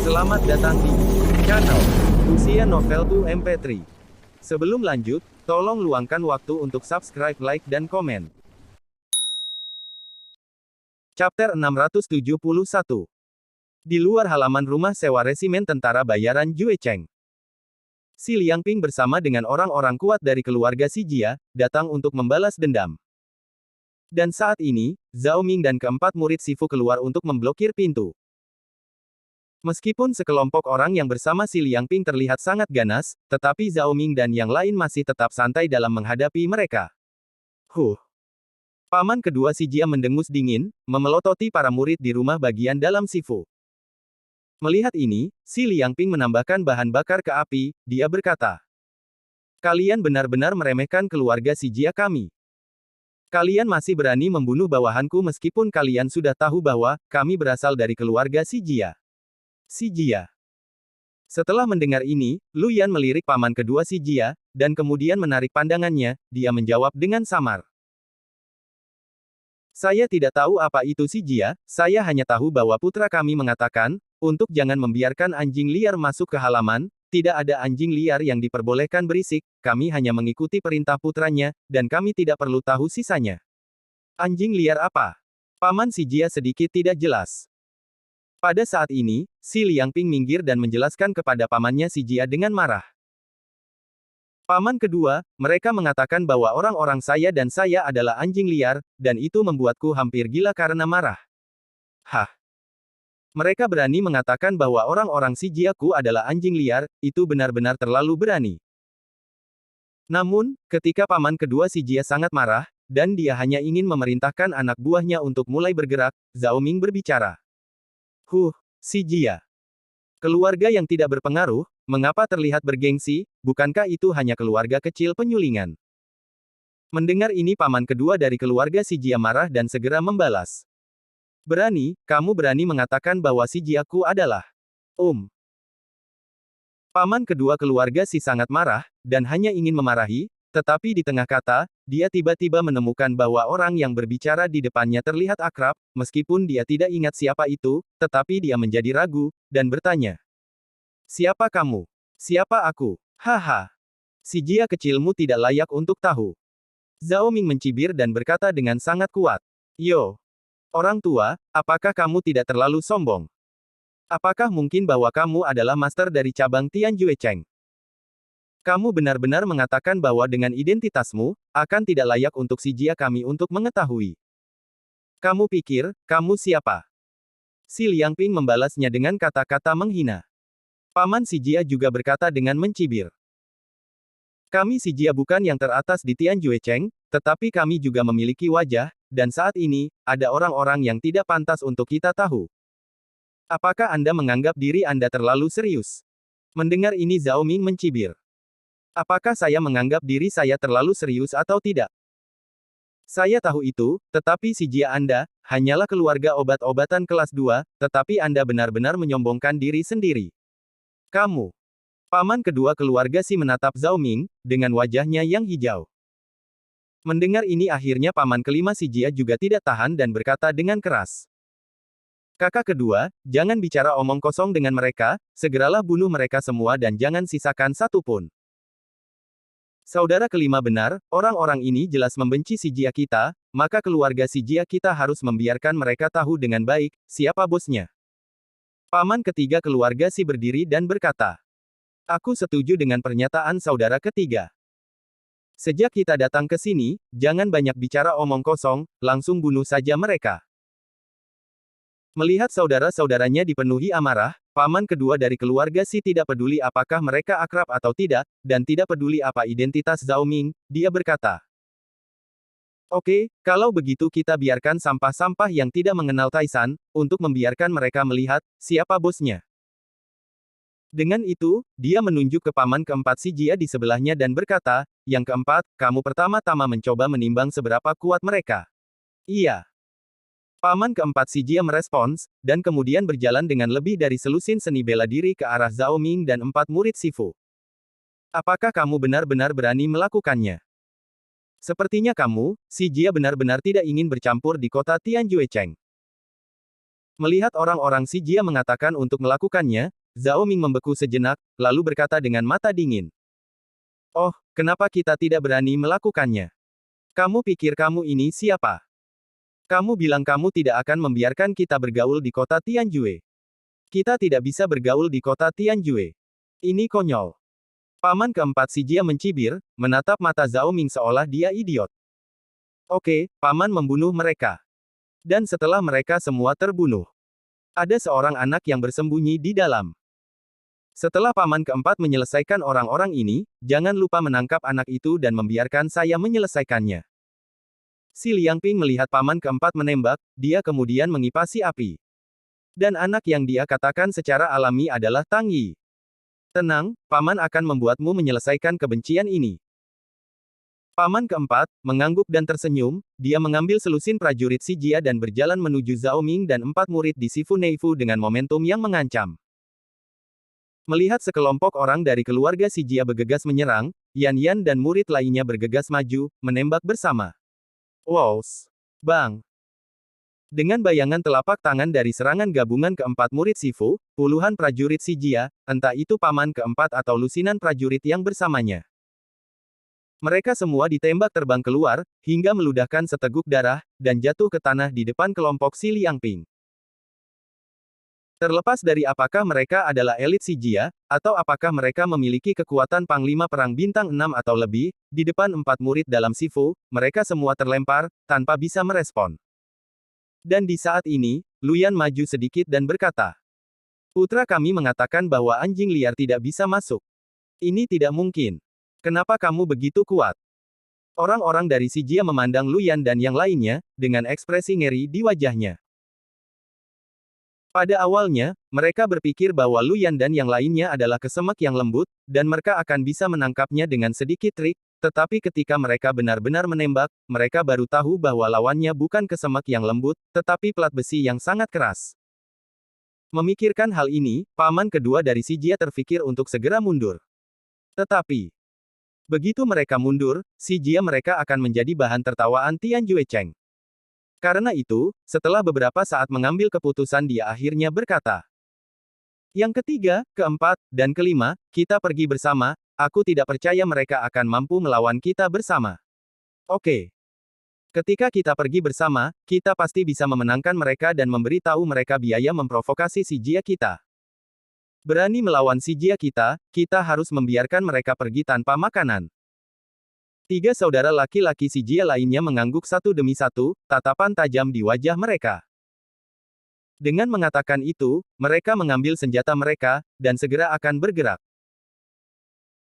Selamat datang di channel Usia Novel 2 MP3. Sebelum lanjut, tolong luangkan waktu untuk subscribe, like, dan komen. Chapter 671. Di luar halaman rumah sewa resimen tentara bayaran Jue Cheng. Si Liangping bersama dengan orang-orang kuat dari keluarga si Jia, datang untuk membalas dendam. Dan saat ini, Zhao Ming dan keempat murid Sifu keluar untuk memblokir pintu. Meskipun sekelompok orang yang bersama si Liangping terlihat sangat ganas, tetapi Zhao Ming dan yang lain masih tetap santai dalam menghadapi mereka. Paman kedua si Jia mendengus dingin, memelototi para murid di rumah bagian dalam Sifu. Melihat ini, si Liangping menambahkan bahan bakar ke api, dia berkata, "Kalian benar-benar meremehkan keluarga si Jia kami. Kalian masih berani membunuh bawahanku meskipun kalian sudah tahu bahwa kami berasal dari keluarga si Jia." Si Jia. Setelah mendengar ini, Lu Yan melirik paman kedua si Jia, dan kemudian menarik pandangannya, dia menjawab dengan samar. "Saya tidak tahu apa itu si Jia, saya hanya tahu bahwa putra kami mengatakan, untuk jangan membiarkan anjing liar masuk ke halaman, tidak ada anjing liar yang diperbolehkan berisik, kami hanya mengikuti perintah putranya, dan kami tidak perlu tahu sisanya." "Anjing liar apa?" Paman si Jia sedikit tidak jelas. Pada saat ini, si Liangping minggir dan menjelaskan kepada pamannya si Jia dengan marah. "Paman kedua, mereka mengatakan bahwa orang-orang saya dan saya adalah anjing liar, dan itu membuatku hampir gila karena marah." "Hah? Mereka berani mengatakan bahwa orang-orang si Jiaku adalah anjing liar, itu benar-benar terlalu berani." Namun, ketika paman kedua si Jia sangat marah, dan dia hanya ingin memerintahkan anak buahnya untuk mulai bergerak, Zhao Ming berbicara. Si Jia. Keluarga yang tidak berpengaruh, mengapa terlihat bergengsi, bukankah itu hanya keluarga kecil penyulingan?" Mendengar ini paman kedua dari keluarga si Jia marah dan segera membalas. Kamu berani mengatakan bahwa si Jiaku adalah Paman kedua keluarga si sangat marah, dan hanya ingin memarahi, tetapi di tengah kata, dia tiba-tiba menemukan bahwa orang yang berbicara di depannya terlihat akrab, meskipun dia tidak ingat siapa itu, tetapi dia menjadi ragu, dan bertanya. "Siapa kamu? Siapa aku?" "Haha. Si Jia kecilmu tidak layak untuk tahu." Zhao Ming mencibir dan berkata dengan sangat kuat. "Yo. Orang tua, apakah kamu tidak terlalu sombong? Apakah mungkin bahwa kamu adalah master dari cabang Tian Jue Cheng? Kamu benar-benar mengatakan bahwa dengan identitasmu, akan tidak layak untuk si Jia kami untuk mengetahui. Kamu pikir, kamu siapa?" Si Liangping membalasnya dengan kata-kata menghina. Paman si Jia juga berkata dengan mencibir. "Kami si Jia bukan yang teratas di Tian Jue Cheng, tetapi kami juga memiliki wajah, dan saat ini, ada orang-orang yang tidak pantas untuk kita tahu. Apakah Anda menganggap diri Anda terlalu serius?" Mendengar ini Zhao Ming mencibir. "Apakah saya menganggap diri saya terlalu serius atau tidak? Saya tahu itu, tetapi si Jia Anda, hanyalah keluarga obat-obatan kelas 2, tetapi Anda benar-benar menyombongkan diri sendiri. Kamu." Paman kedua keluarga si menatap Zhao Ming, dengan wajahnya yang hijau. Mendengar ini akhirnya paman kelima si Jia juga tidak tahan dan berkata dengan keras. "Kakak kedua, jangan bicara omong kosong dengan mereka, segeralah bunuh mereka semua dan jangan sisakan satu pun. Saudara kelima benar, orang-orang ini jelas membenci si Jia kita, maka keluarga si Jia kita harus membiarkan mereka tahu dengan baik, siapa bosnya." Paman ketiga keluarga si berdiri dan berkata. "Aku setuju dengan pernyataan saudara ketiga. Sejak kita datang ke sini, jangan banyak bicara omong kosong, langsung bunuh saja mereka." Melihat saudara-saudaranya dipenuhi amarah, paman kedua dari keluarga si tidak peduli apakah mereka akrab atau tidak, dan tidak peduli apa identitas Zhao Ming, dia berkata. "Oke, kalau begitu kita biarkan sampah-sampah yang tidak mengenal Taisan, untuk membiarkan mereka melihat, siapa bosnya." Dengan itu, dia menunjuk ke paman keempat si Jia di sebelahnya dan berkata, "Yang keempat, kamu pertama-tama mencoba menimbang seberapa kuat mereka." "Iya." Paman keempat si Jia merespons, dan kemudian berjalan dengan lebih dari selusin seni bela diri ke arah Zhao Ming dan empat murid Sifu. "Apakah kamu benar-benar berani melakukannya? Sepertinya kamu, si Jia benar-benar tidak ingin bercampur di kota Tian Jue Cheng." Melihat orang-orang si Jia mengatakan untuk melakukannya, Zhao Ming membeku sejenak, lalu berkata dengan mata dingin. Oh, kenapa kita tidak berani melakukannya? Kamu pikir kamu ini siapa? Kamu bilang kamu tidak akan membiarkan kita bergaul di kota Tianjue. Kita tidak bisa bergaul di kota Tianjue. Ini konyol. Paman keempat si Jia mencibir, menatap mata Zhao Ming seolah dia idiot. Oke, paman membunuh mereka. Dan setelah mereka semua terbunuh, ada seorang anak yang bersembunyi di dalam. Setelah paman keempat menyelesaikan orang-orang ini, jangan lupa menangkap anak itu dan membiarkan saya menyelesaikannya. Si Liangping melihat paman keempat menembak, dia kemudian mengipasi api. Dan anak yang dia katakan secara alami adalah Tang Yi. Tenang, paman akan membuatmu menyelesaikan kebencian ini. Paman keempat, mengangguk dan tersenyum, dia mengambil selusin prajurit si Jia dan berjalan menuju Zhao Ming dan 4 murid di Sifu Neifu dengan momentum yang mengancam. Melihat sekelompok orang dari keluarga si Jia bergegas menyerang, Yan Yan dan murid lainnya bergegas maju, menembak bersama. Wows! Bang! Dengan bayangan telapak tangan dari serangan gabungan keempat murid Sifu, puluhan prajurit si Jia, entah itu paman keempat atau lusinan prajurit yang bersamanya. Mereka semua ditembak terbang keluar, hingga meludahkan seteguk darah, dan jatuh ke tanah di depan kelompok si Liangping. Terlepas dari apakah mereka adalah elit si Jia, atau apakah mereka memiliki kekuatan Panglima Perang Bintang 6 atau lebih, di depan 4 murid dalam Sifu, mereka semua terlempar, tanpa bisa merespon. Dan di saat ini, Luyan maju sedikit dan berkata, "Putra kami mengatakan bahwa anjing liar tidak bisa masuk. Ini tidak mungkin. Kenapa kamu begitu kuat?" Orang-orang dari si Jia memandang Luyan dan yang lainnya, dengan ekspresi ngeri di wajahnya. Pada awalnya, mereka berpikir bahwa Luyan dan yang lainnya adalah kesemek yang lembut, dan mereka akan bisa menangkapnya dengan sedikit trik, tetapi ketika mereka benar-benar menembak, mereka baru tahu bahwa lawannya bukan kesemek yang lembut, tetapi plat besi yang sangat keras. Memikirkan hal ini, paman kedua dari si Jia terfikir untuk segera mundur. Tetapi, begitu mereka mundur, si Jia mereka akan menjadi bahan tertawaan Tian Jue Cheng. Karena itu, setelah beberapa saat mengambil keputusan dia akhirnya berkata, "Yang ketiga, keempat, dan kelima, kita pergi bersama, aku tidak percaya mereka akan mampu melawan kita bersama. Oke. Ketika kita pergi bersama, kita pasti bisa memenangkan mereka dan memberi tahu mereka biaya memprovokasi si Jia kita. Berani melawan si Jia kita, kita harus membiarkan mereka pergi tanpa makanan." 3 saudara laki-laki si Jia lainnya mengangguk satu demi satu, tatapan tajam di wajah mereka. Dengan mengatakan itu, mereka mengambil senjata mereka, dan segera akan bergerak.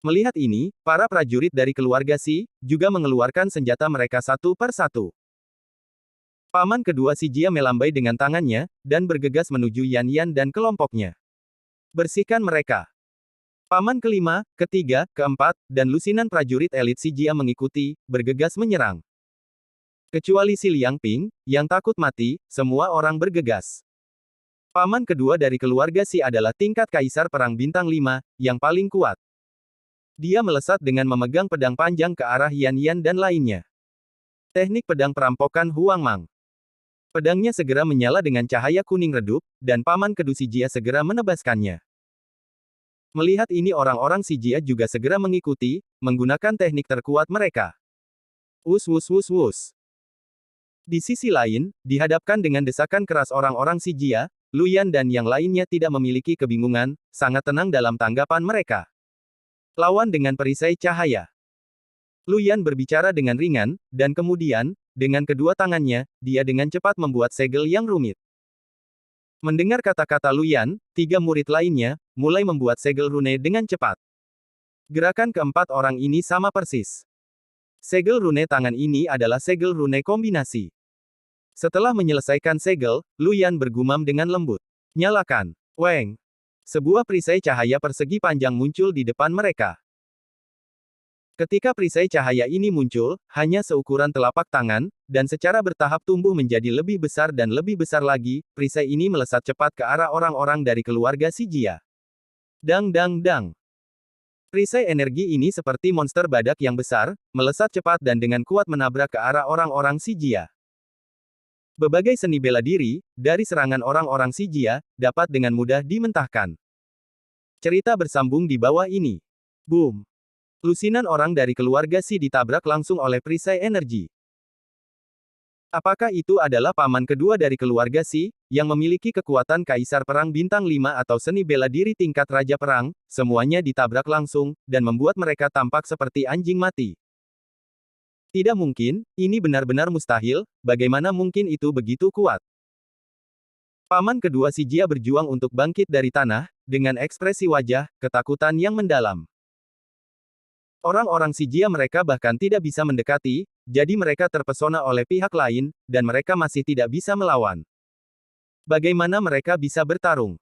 Melihat ini, para prajurit dari keluarga Si, juga mengeluarkan senjata mereka satu per satu. Paman kedua si Jia melambai dengan tangannya, dan bergegas menuju Yan Yan dan kelompoknya. Bersihkan mereka. Paman kelima, ketiga, keempat, dan lusinan prajurit elit si Jia mengikuti, bergegas menyerang. Kecuali si Liangping, yang takut mati, semua orang bergegas. Paman kedua dari keluarga Si adalah tingkat Kaisar Perang Bintang 5, yang paling kuat. Dia melesat dengan memegang pedang panjang ke arah Yan Yan dan lainnya. Teknik pedang perampokan Huang Mang. Pedangnya segera menyala dengan cahaya kuning redup, dan paman kedua si Jia segera menebaskannya. Melihat ini orang-orang si Jia juga segera mengikuti, menggunakan teknik terkuat mereka. Wus wus wus wus. Di sisi lain, dihadapkan dengan desakan keras orang-orang si Jia, Luyan dan yang lainnya tidak memiliki kebingungan, sangat tenang dalam tanggapan mereka. Lawan dengan perisai cahaya. Luyan berbicara dengan ringan, dan kemudian, dengan kedua tangannya, dia dengan cepat membuat segel yang rumit. Mendengar kata-kata Luyan, 3 murid lainnya, mulai membuat segel rune dengan cepat. Gerakan keempat orang ini sama persis. Segel rune tangan ini adalah segel rune kombinasi. Setelah menyelesaikan segel, Luyan bergumam dengan lembut. "Nyalakan. Weng." Sebuah perisai cahaya persegi panjang muncul di depan mereka. Ketika perisai cahaya ini muncul, hanya seukuran telapak tangan, dan secara bertahap tumbuh menjadi lebih besar dan lebih besar lagi, perisai ini melesat cepat ke arah orang-orang dari keluarga si Jia. Dang dang dang. Perisai energi ini seperti monster badak yang besar, melesat cepat dan dengan kuat menabrak ke arah orang-orang si Jia. Berbagai seni bela diri, dari serangan orang-orang si Jia, dapat dengan mudah dimentahkan. Cerita bersambung di bawah ini. Boom! Lusinan orang dari keluarga Si ditabrak langsung oleh perisai energi. Apakah itu adalah paman kedua dari keluarga Si, yang memiliki kekuatan Kaisar Perang Bintang 5 atau seni bela diri tingkat Raja Perang, semuanya ditabrak langsung, dan membuat mereka tampak seperti anjing mati. Tidak mungkin, ini benar-benar mustahil, bagaimana mungkin itu begitu kuat? Paman kedua Si Jia berjuang untuk bangkit dari tanah, dengan ekspresi wajah, ketakutan yang mendalam. Orang-orang si Jia mereka bahkan tidak bisa mendekati, jadi mereka terpesona oleh pihak lain, dan mereka masih tidak bisa melawan. Bagaimana mereka bisa bertarung?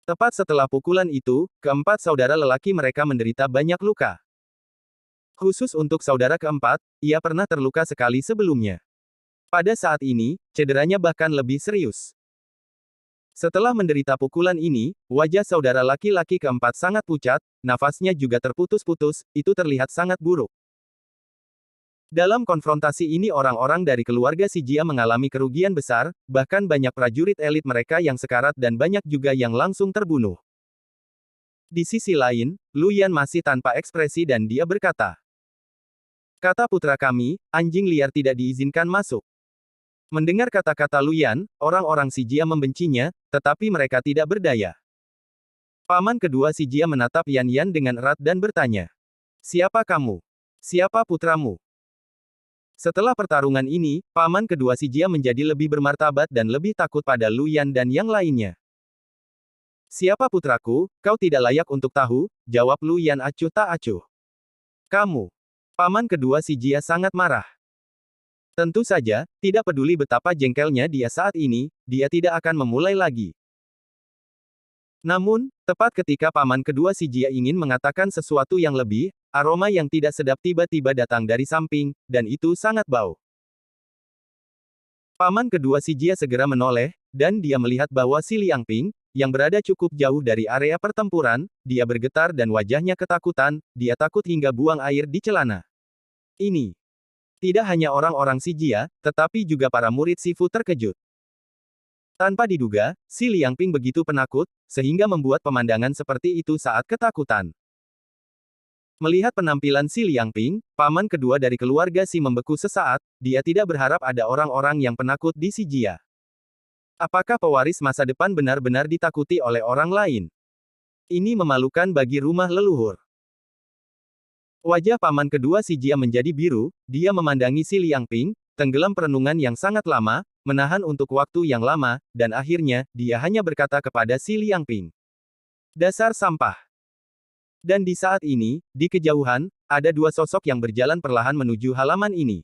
Tepat setelah pukulan itu, keempat saudara lelaki mereka menderita banyak luka. Khusus untuk saudara keempat, ia pernah terluka sekali sebelumnya. Pada saat ini, cederanya bahkan lebih serius. Setelah menderita pukulan ini, wajah saudara laki-laki keempat sangat pucat, nafasnya juga terputus-putus, itu terlihat sangat buruk. Dalam konfrontasi ini orang-orang dari keluarga si Jia mengalami kerugian besar, bahkan banyak prajurit elit mereka yang sekarat dan banyak juga yang langsung terbunuh. Di sisi lain, Lu Yan masih tanpa ekspresi dan dia berkata, "Kata putra kami, anjing liar tidak diizinkan masuk." Mendengar kata-kata Lu Yan, orang-orang si Jia membencinya, tetapi mereka tidak berdaya. Paman kedua si Jia menatap Yan Yan dengan erat dan bertanya, "Siapa kamu? Siapa putramu?" Setelah pertarungan ini, paman kedua si Jia menjadi lebih bermartabat dan lebih takut pada Lu Yan dan yang lainnya. "Siapa putraku, kau tidak layak untuk tahu," jawab Lu Yan acuh tak acuh. "Kamu." Paman kedua si Jia sangat marah. Tentu saja, tidak peduli betapa jengkelnya dia saat ini, dia tidak akan memulai lagi. Namun, tepat ketika paman kedua si Jia ingin mengatakan sesuatu yang lebih, aroma yang tidak sedap tiba-tiba datang dari samping, dan itu sangat bau. Paman kedua si Jia segera menoleh, dan dia melihat bahwa si Liangping, yang berada cukup jauh dari area pertempuran, dia bergetar dan wajahnya ketakutan, dia takut hingga buang air di celana. Ini tidak hanya orang-orang si Jia, tetapi juga para murid Sifu terkejut. Tanpa diduga, si Liangping begitu penakut, sehingga membuat pemandangan seperti itu saat ketakutan. Melihat penampilan si Liangping, paman kedua dari keluarga Si membeku sesaat, dia tidak berharap ada orang-orang yang penakut di si Jia. Apakah pewaris masa depan benar-benar ditakuti oleh orang lain? Ini memalukan bagi rumah leluhur. Wajah paman kedua si Jia menjadi biru, dia memandangi si Liangping, tenggelam perenungan yang sangat lama, menahan untuk waktu yang lama, dan akhirnya, dia hanya berkata kepada si Liangping, "Dasar sampah." Dan di saat ini, di kejauhan, ada dua sosok yang berjalan perlahan menuju halaman ini.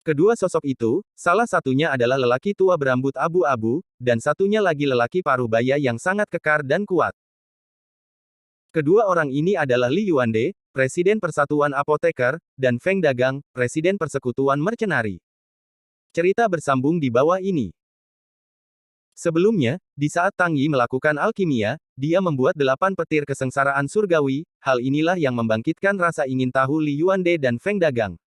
Kedua sosok itu, salah satunya adalah lelaki tua berambut abu-abu, dan satunya lagi lelaki paruh baya yang sangat kekar dan kuat. Kedua orang ini adalah Li Yuande, Presiden Persatuan Apoteker, dan Feng Dagang, Presiden Persekutuan Mercenari. Cerita bersambung di bawah ini. Sebelumnya, di saat Tang Yi melakukan alkimia, dia membuat 8 petir kesengsaraan surgawi, hal inilah yang membangkitkan rasa ingin tahu Li Yuande dan Feng Dagang.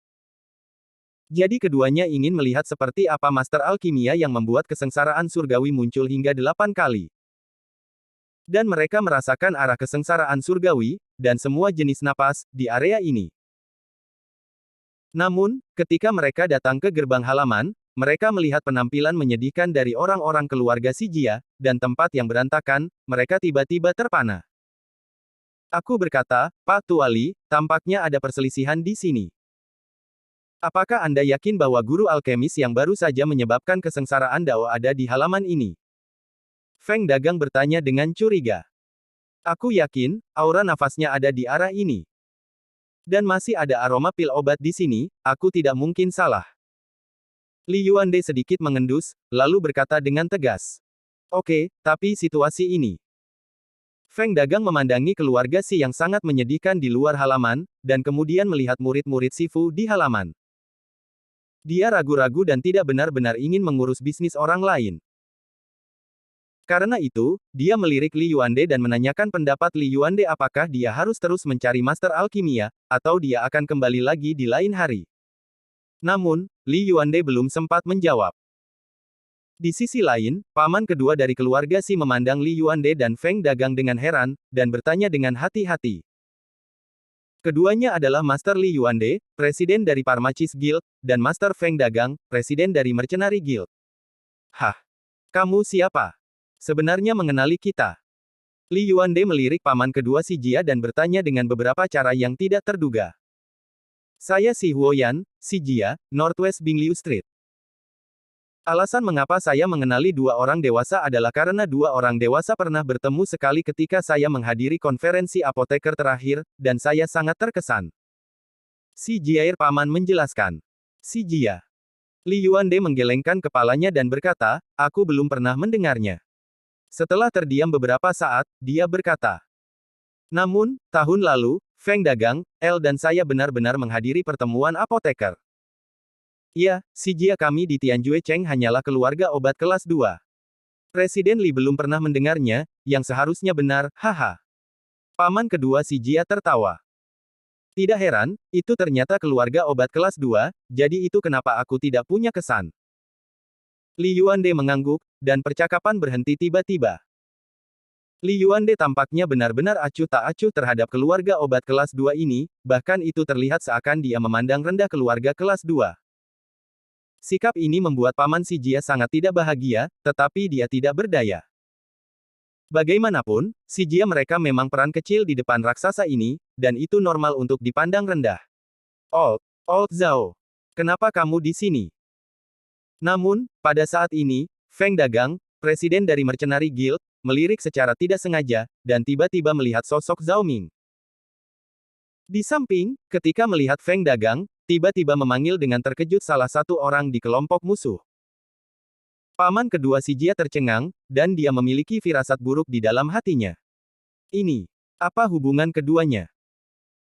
Jadi keduanya ingin melihat seperti apa master alkimia yang membuat kesengsaraan surgawi muncul hingga 8 kali. Dan mereka merasakan arah kesengsaraan surgawi, dan semua jenis napas, di area ini. Namun, ketika mereka datang ke gerbang halaman, mereka melihat penampilan menyedihkan dari orang-orang keluarga si Jia, dan tempat yang berantakan, mereka tiba-tiba terpana. Aku berkata, "Pak Tuali, tampaknya ada perselisihan di sini. Apakah Anda yakin bahwa guru alkemis yang baru saja menyebabkan kesengsaraan Dao ada di halaman ini?" Feng Dagang bertanya dengan curiga. "Aku yakin, aura nafasnya ada di arah ini. Dan masih ada aroma pil obat di sini, aku tidak mungkin salah." Li Yuande sedikit mengendus, lalu berkata dengan tegas. "Oke, tapi situasi ini." Feng Dagang memandangi keluarga Si yang sangat menyedihkan di luar halaman, dan kemudian melihat murid-murid Sifu di halaman. Dia ragu-ragu dan tidak benar-benar ingin mengurus bisnis orang lain. Karena itu, dia melirik Li Yuande dan menanyakan pendapat Li Yuande apakah dia harus terus mencari master alkimia, atau dia akan kembali lagi di lain hari. Namun, Li Yuande belum sempat menjawab. Di sisi lain, paman kedua dari keluarga Si memandang Li Yuande dan Feng Dagang dengan heran, dan bertanya dengan hati-hati. Keduanya adalah Master Li Yuande, presiden dari Parmachis Guild, dan Master Feng Dagang, presiden dari Mercenary Guild. Hah? Kamu siapa? Sebenarnya mengenali kita. Li Yuande melirik paman kedua Si Jia dan bertanya dengan beberapa cara yang tidak terduga. Saya Si Huoyan, Si Jia, Northwest Bingliu Street. Alasan mengapa saya mengenali dua orang dewasa adalah karena dua orang dewasa pernah bertemu sekali ketika saya menghadiri konferensi apoteker terakhir, dan saya sangat terkesan. Si Jiair paman menjelaskan. Si Jia. Li Yuande menggelengkan kepalanya dan berkata, aku belum pernah mendengarnya. Setelah terdiam beberapa saat, dia berkata. Namun, tahun lalu, Feng Dagang, El dan saya benar-benar menghadiri pertemuan apoteker. Ya, si Jia kami di Tianjue Cheng hanyalah keluarga obat kelas 2. Presiden Li belum pernah mendengarnya, yang seharusnya benar, haha. Paman kedua si Jia tertawa. Tidak heran, itu ternyata keluarga obat kelas 2, jadi itu kenapa aku tidak punya kesan. Li Yuande mengangguk, dan percakapan berhenti tiba-tiba. Li Yuande tampaknya benar-benar acuh tak acuh terhadap keluarga obat kelas 2 ini, bahkan itu terlihat seakan dia memandang rendah keluarga kelas 2. Sikap ini membuat paman si Jia sangat tidak bahagia, tetapi dia tidak berdaya. Bagaimanapun, si Jia mereka memang peran kecil di depan raksasa ini, dan itu normal untuk dipandang rendah. Old Zhao. Kenapa kamu di sini? Namun, pada saat ini, Feng Dagang, presiden dari Mercenary Guild, melirik secara tidak sengaja, dan tiba-tiba melihat sosok Zhao Ming. Di samping, ketika melihat Feng Dagang, tiba-tiba memanggil dengan terkejut salah satu orang di kelompok musuh. Paman kedua si Jia tercengang, dan dia memiliki firasat buruk di dalam hatinya. Ini, apa hubungan keduanya?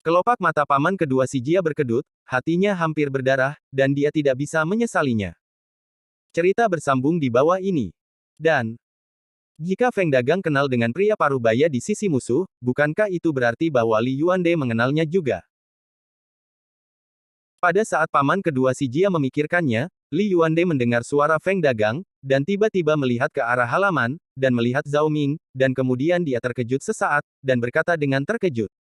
Kelopak mata paman kedua si Jia berkedut, hatinya hampir berdarah, dan dia tidak bisa menyesalinya. Cerita bersambung di bawah ini. Dan, jika Feng Dagang kenal dengan pria parubaya di sisi musuh, bukankah itu berarti bahwa Li Yuande mengenalnya juga? Pada saat paman kedua si Jia memikirkannya, Li Yuande mendengar suara Feng Dagang, dan tiba-tiba melihat ke arah halaman, dan melihat Zhao Ming, dan kemudian dia terkejut sesaat, dan berkata dengan terkejut.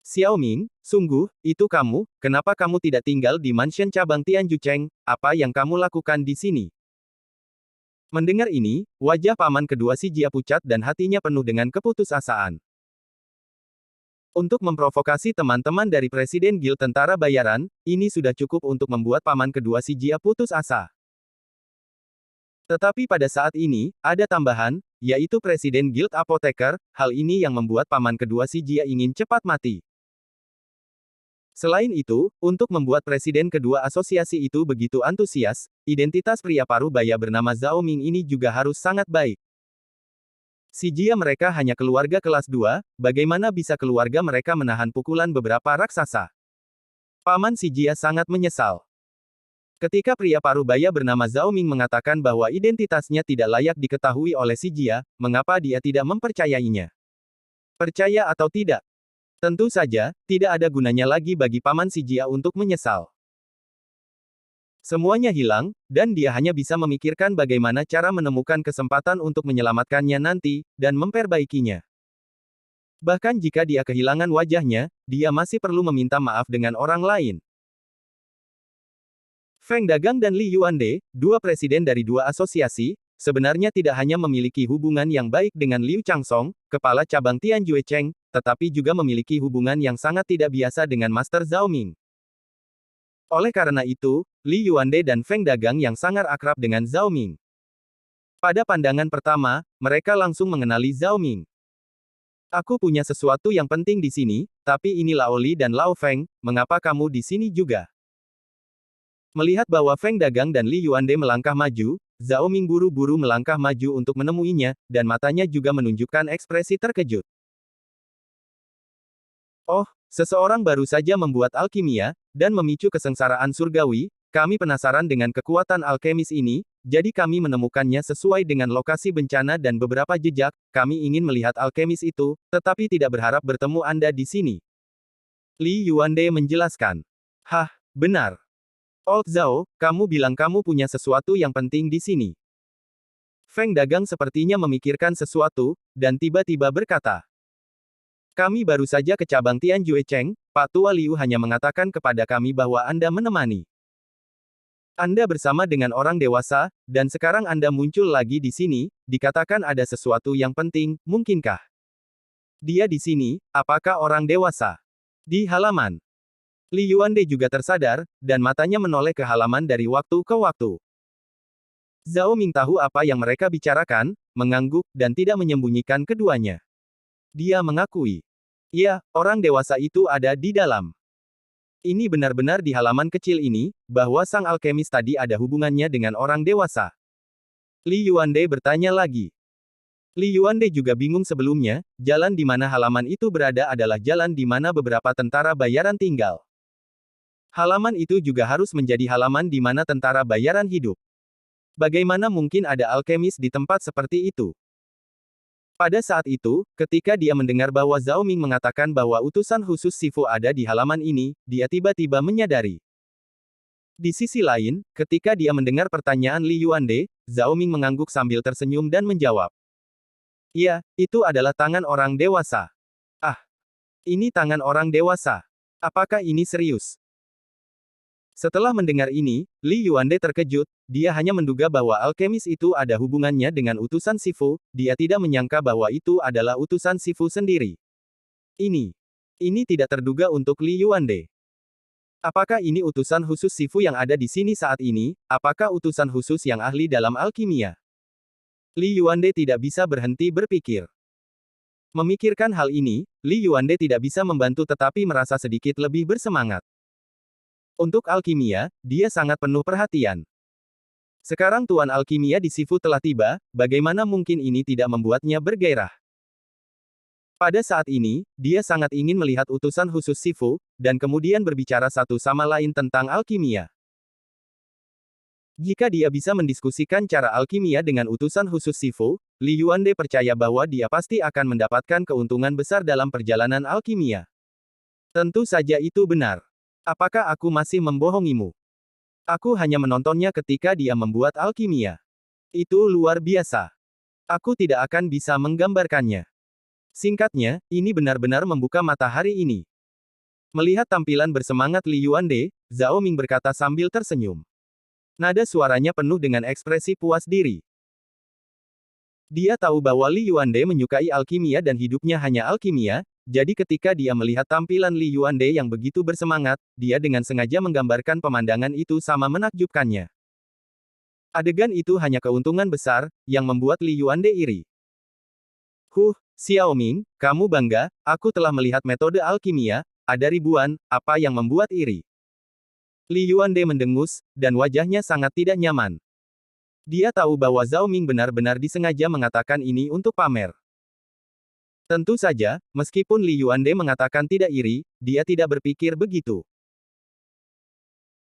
Xiao Ming, sungguh, itu kamu, kenapa kamu tidak tinggal di mansion cabang Tianjucheng, apa yang kamu lakukan di sini? Mendengar ini, wajah paman kedua si Jia pucat dan hatinya penuh dengan keputusasaan. Untuk memprovokasi teman-teman dari Presiden Guild Tentara Bayaran, ini sudah cukup untuk membuat paman kedua si Jia putus asa. Tetapi pada saat ini, ada tambahan, yaitu Presiden Guild Apoteker, hal ini yang membuat paman kedua si Jia ingin cepat mati. Selain itu, untuk membuat presiden kedua asosiasi itu begitu antusias, identitas pria parubaya bernama Zhao Ming ini juga harus sangat baik. Si Jia mereka hanya keluarga kelas 2, bagaimana bisa keluarga mereka menahan pukulan beberapa raksasa? Paman si Jia sangat menyesal. Ketika pria parubaya bernama Zhao Ming mengatakan bahwa identitasnya tidak layak diketahui oleh si Jia, mengapa dia tidak mempercayainya? Percaya atau tidak? Tentu saja, tidak ada gunanya lagi bagi paman si Jia untuk menyesal. Semuanya hilang, dan dia hanya bisa memikirkan bagaimana cara menemukan kesempatan untuk menyelamatkannya nanti, dan memperbaikinya. Bahkan jika dia kehilangan wajahnya, dia masih perlu meminta maaf dengan orang lain. Feng Dagang dan Li Yuande, dua presiden dari dua asosiasi, sebenarnya tidak hanya memiliki hubungan yang baik dengan Liu Changsong, kepala cabang Tianjue Cheng, tetapi juga memiliki hubungan yang sangat tidak biasa dengan Master Zhao Ming. Oleh karena itu, Li Yuande dan Feng Dagang yang sangat akrab dengan Zhao Ming. Pada pandangan pertama, mereka langsung mengenali Zhao Ming. Aku punya sesuatu yang penting di sini, tapi ini Lao Li dan Lao Feng, mengapa kamu di sini juga? Melihat bahwa Feng Dagang dan Li Yuande melangkah maju, Zhao Ming buru-buru melangkah maju untuk menemuinya, dan matanya juga menunjukkan ekspresi terkejut. Oh, seseorang baru saja membuat alkimia, dan memicu kesengsaraan surgawi, kami penasaran dengan kekuatan alkemis ini, jadi kami menemukannya sesuai dengan lokasi bencana dan beberapa jejak, kami ingin melihat alkemis itu, tetapi tidak berharap bertemu Anda di sini. Li Yuande menjelaskan. Hah, benar. Old Zhao, kamu bilang kamu punya sesuatu yang penting di sini. Feng Dagang sepertinya memikirkan sesuatu, dan tiba-tiba berkata. Kami baru saja ke cabang Tianjue Cheng, Pak Tua Liu hanya mengatakan kepada kami bahwa Anda menemani. Anda bersama dengan orang dewasa, dan sekarang Anda muncul lagi di sini, dikatakan ada sesuatu yang penting, mungkinkah? Dia di sini, apakah orang dewasa? Di halaman. Li Yuande juga tersadar, dan matanya menoleh ke halaman dari waktu ke waktu. Zhao Ming tahu apa yang mereka bicarakan, mengangguk, dan tidak menyembunyikan keduanya. Dia mengakui. Ya, orang dewasa itu ada di dalam. Ini benar-benar di halaman kecil ini, bahwa sang alkemis tadi ada hubungannya dengan orang dewasa. Li Yuande bertanya lagi. Li Yuande juga bingung sebelumnya, jalan di mana halaman itu berada adalah jalan di mana beberapa tentara bayaran tinggal. Halaman itu juga harus menjadi halaman di mana tentara bayaran hidup. Bagaimana mungkin ada alkemis di tempat seperti itu? Pada saat itu, ketika dia mendengar bahwa Zhao Ming mengatakan bahwa utusan khusus Sifu ada di halaman ini, dia tiba-tiba menyadari. Di sisi lain, ketika dia mendengar pertanyaan Li Yuande, Zhao Ming mengangguk sambil tersenyum dan menjawab. Iya, itu adalah tangan orang dewasa. Ah, ini tangan orang dewasa. Apakah ini serius? Setelah mendengar ini, Li Yuande terkejut, dia hanya menduga bahwa alkemis itu ada hubungannya dengan utusan Sifu, dia tidak menyangka bahwa itu adalah utusan Sifu sendiri. Ini tidak terduga untuk Li Yuande. Apakah ini utusan khusus Sifu yang ada di sini saat ini, apakah utusan khusus yang ahli dalam alkimia? Li Yuande tidak bisa berhenti berpikir. Memikirkan hal ini, Li Yuande tidak bisa membantu tetapi merasa sedikit lebih bersemangat. Untuk alkimia, dia sangat penuh perhatian. Sekarang Tuan Alkimia di Sifu telah tiba, bagaimana mungkin ini tidak membuatnya bergairah? Pada saat ini, dia sangat ingin melihat utusan khusus Sifu, dan kemudian berbicara satu sama lain tentang alkimia. Jika dia bisa mendiskusikan cara alkimia dengan utusan khusus Sifu, Li Yuande percaya bahwa dia pasti akan mendapatkan keuntungan besar dalam perjalanan alkimia. Tentu saja itu benar. Apakah aku masih membohongimu? Aku hanya menontonnya ketika dia membuat alkimia. Itu luar biasa. Aku tidak akan bisa menggambarkannya. Singkatnya, ini benar-benar membuka mata hari ini. Melihat tampilan bersemangat Li Yuande, Zhao Ming berkata sambil tersenyum. Nada suaranya penuh dengan ekspresi puas diri. Dia tahu bahwa Li Yuande menyukai alkimia dan hidupnya hanya alkimia, jadi ketika dia melihat tampilan Li Yuande yang begitu bersemangat, dia dengan sengaja menggambarkan pemandangan itu sama menakjubkannya. Adegan itu hanya keuntungan besar, yang membuat Li Yuande iri. Xiao Ming, kamu bangga, aku telah melihat metode alkimia, ada ribuan, apa yang membuat iri? Li Yuande mendengus, dan wajahnya sangat tidak nyaman. Dia tahu bahwa Zhao Ming benar-benar disengaja mengatakan ini untuk pamer. Tentu saja, meskipun Li Yuande mengatakan tidak iri, dia tidak berpikir begitu.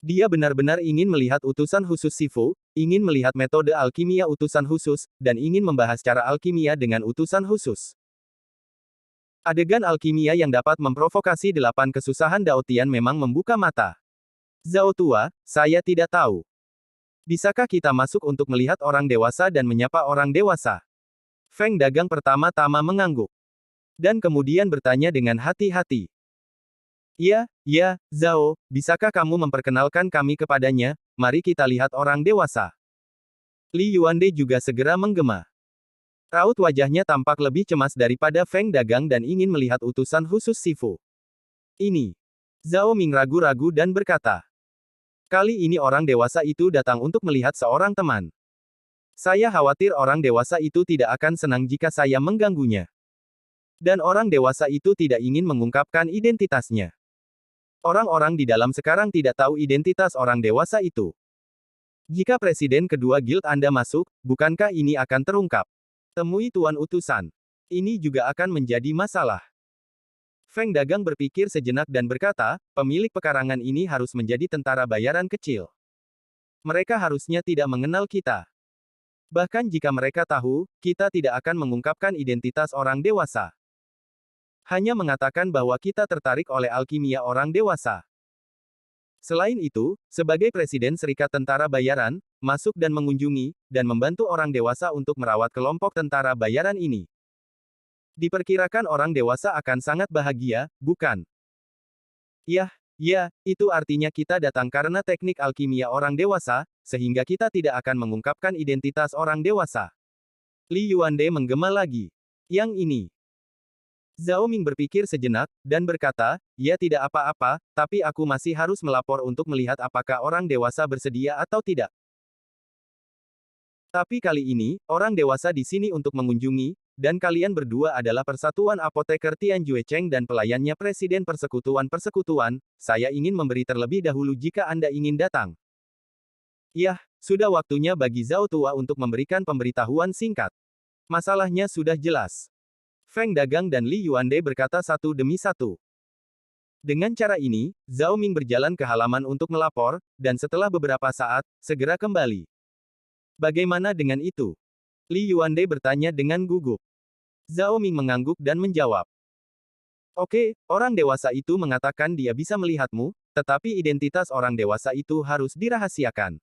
Dia benar-benar ingin melihat utusan khusus Sifu, ingin melihat metode alkimia utusan khusus, dan ingin membahas cara alkimia dengan utusan khusus. Adegan alkimia yang dapat memprovokasi 8 kesusahan Daotian memang membuka mata. Zhao tua, saya tidak tahu. Bisakah kita masuk untuk melihat orang dewasa dan menyapa orang dewasa? Feng Dagang pertama-tama mengangguk. Dan kemudian bertanya dengan hati-hati. Ya, Zhao, bisakah kamu memperkenalkan kami kepadanya, mari kita lihat orang dewasa. Li Yuande juga segera menggema. Raut wajahnya tampak lebih cemas daripada Feng Dagang dan ingin melihat utusan khusus Sifu. Ini. Zhao Ming ragu-ragu dan berkata. Kali ini orang dewasa itu datang untuk melihat seorang teman. Saya khawatir orang dewasa itu tidak akan senang jika saya mengganggunya. Dan orang dewasa itu tidak ingin mengungkapkan identitasnya. Orang-orang di dalam sekarang tidak tahu identitas orang dewasa itu. Jika presiden kedua guild Anda masuk, bukankah ini akan terungkap? Temui Tuan Utusan. Ini juga akan menjadi masalah. Feng Dagang berpikir sejenak dan berkata, pemilik pekarangan ini harus menjadi tentara bayaran kecil. Mereka harusnya tidak mengenal kita. Bahkan jika mereka tahu, kita tidak akan mengungkapkan identitas orang dewasa. Hanya mengatakan bahwa kita tertarik oleh alkimia orang dewasa. Selain itu, sebagai Presiden Serikat Tentara Bayaran, masuk dan mengunjungi, dan membantu orang dewasa untuk merawat kelompok tentara bayaran ini. Diperkirakan orang dewasa akan sangat bahagia, bukan? Yah, ya, itu artinya kita datang karena teknik alkimia orang dewasa, sehingga kita tidak akan mengungkapkan identitas orang dewasa. Li Yuande menggema lagi. Yang ini. Zhao Ming berpikir sejenak, dan berkata, ya tidak apa-apa, tapi aku masih harus melapor untuk melihat apakah orang dewasa bersedia atau tidak. Tapi kali ini, orang dewasa di sini untuk mengunjungi, dan kalian berdua adalah Persatuan Apoteker Tianjue Cheng dan pelayannya Presiden Persekutuan-Persekutuan, saya ingin memberi terlebih dahulu jika Anda ingin datang. Yah, sudah waktunya bagi Zhao tua untuk memberikan pemberitahuan singkat. Masalahnya sudah jelas. Feng Dagang dan Li Yuande berkata satu demi satu. Dengan cara ini, Zhao Ming berjalan ke halaman untuk melapor, dan setelah beberapa saat, segera kembali. Bagaimana dengan itu? Li Yuande bertanya dengan gugup. Zhao Ming mengangguk dan menjawab. Oke, orang dewasa itu mengatakan dia bisa melihatmu, tetapi identitas orang dewasa itu harus dirahasiakan.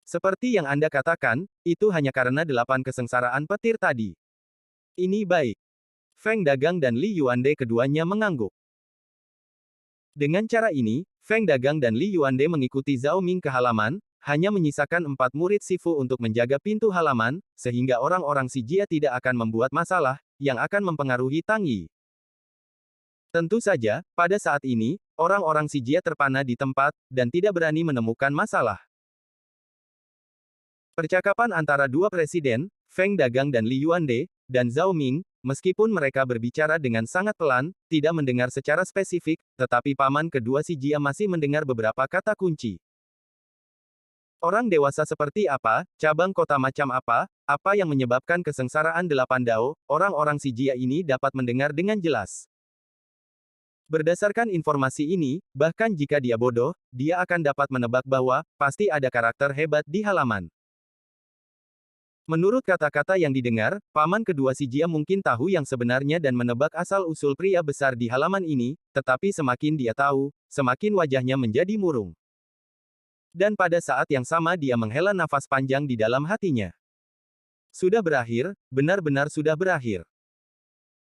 Seperti yang Anda katakan, itu hanya karena 8 kesengsaraan petir tadi. Ini baik. Feng Dagang dan Li Yuande keduanya mengangguk. Dengan cara ini, Feng Dagang dan Li Yuande mengikuti Zhao Ming ke halaman, hanya menyisakan 4 murid Sifu untuk menjaga pintu halaman, sehingga orang-orang si Jia tidak akan membuat masalah, yang akan mempengaruhi Tang Yi. Tentu saja, pada saat ini, orang-orang si Jia terpana di tempat, dan tidak berani menemukan masalah. Percakapan antara dua presiden, Feng Dagang dan Li Yuande, dan Zhao Ming, meskipun mereka berbicara dengan sangat pelan, tidak mendengar secara spesifik, tetapi paman kedua si Jia masih mendengar beberapa kata kunci. Orang dewasa seperti apa, cabang kota macam apa yang menyebabkan kesengsaraan 8 dao, orang-orang si Jia ini dapat mendengar dengan jelas. Berdasarkan informasi ini, bahkan jika dia bodoh, dia akan dapat menebak bahwa, pasti ada karakter hebat di halaman. Menurut kata-kata yang didengar, paman kedua si Jia mungkin tahu yang sebenarnya dan menebak asal-usul pria besar di halaman ini, tetapi semakin dia tahu, semakin wajahnya menjadi murung. Dan pada saat yang sama dia menghela nafas panjang di dalam hatinya. Sudah berakhir, benar-benar sudah berakhir.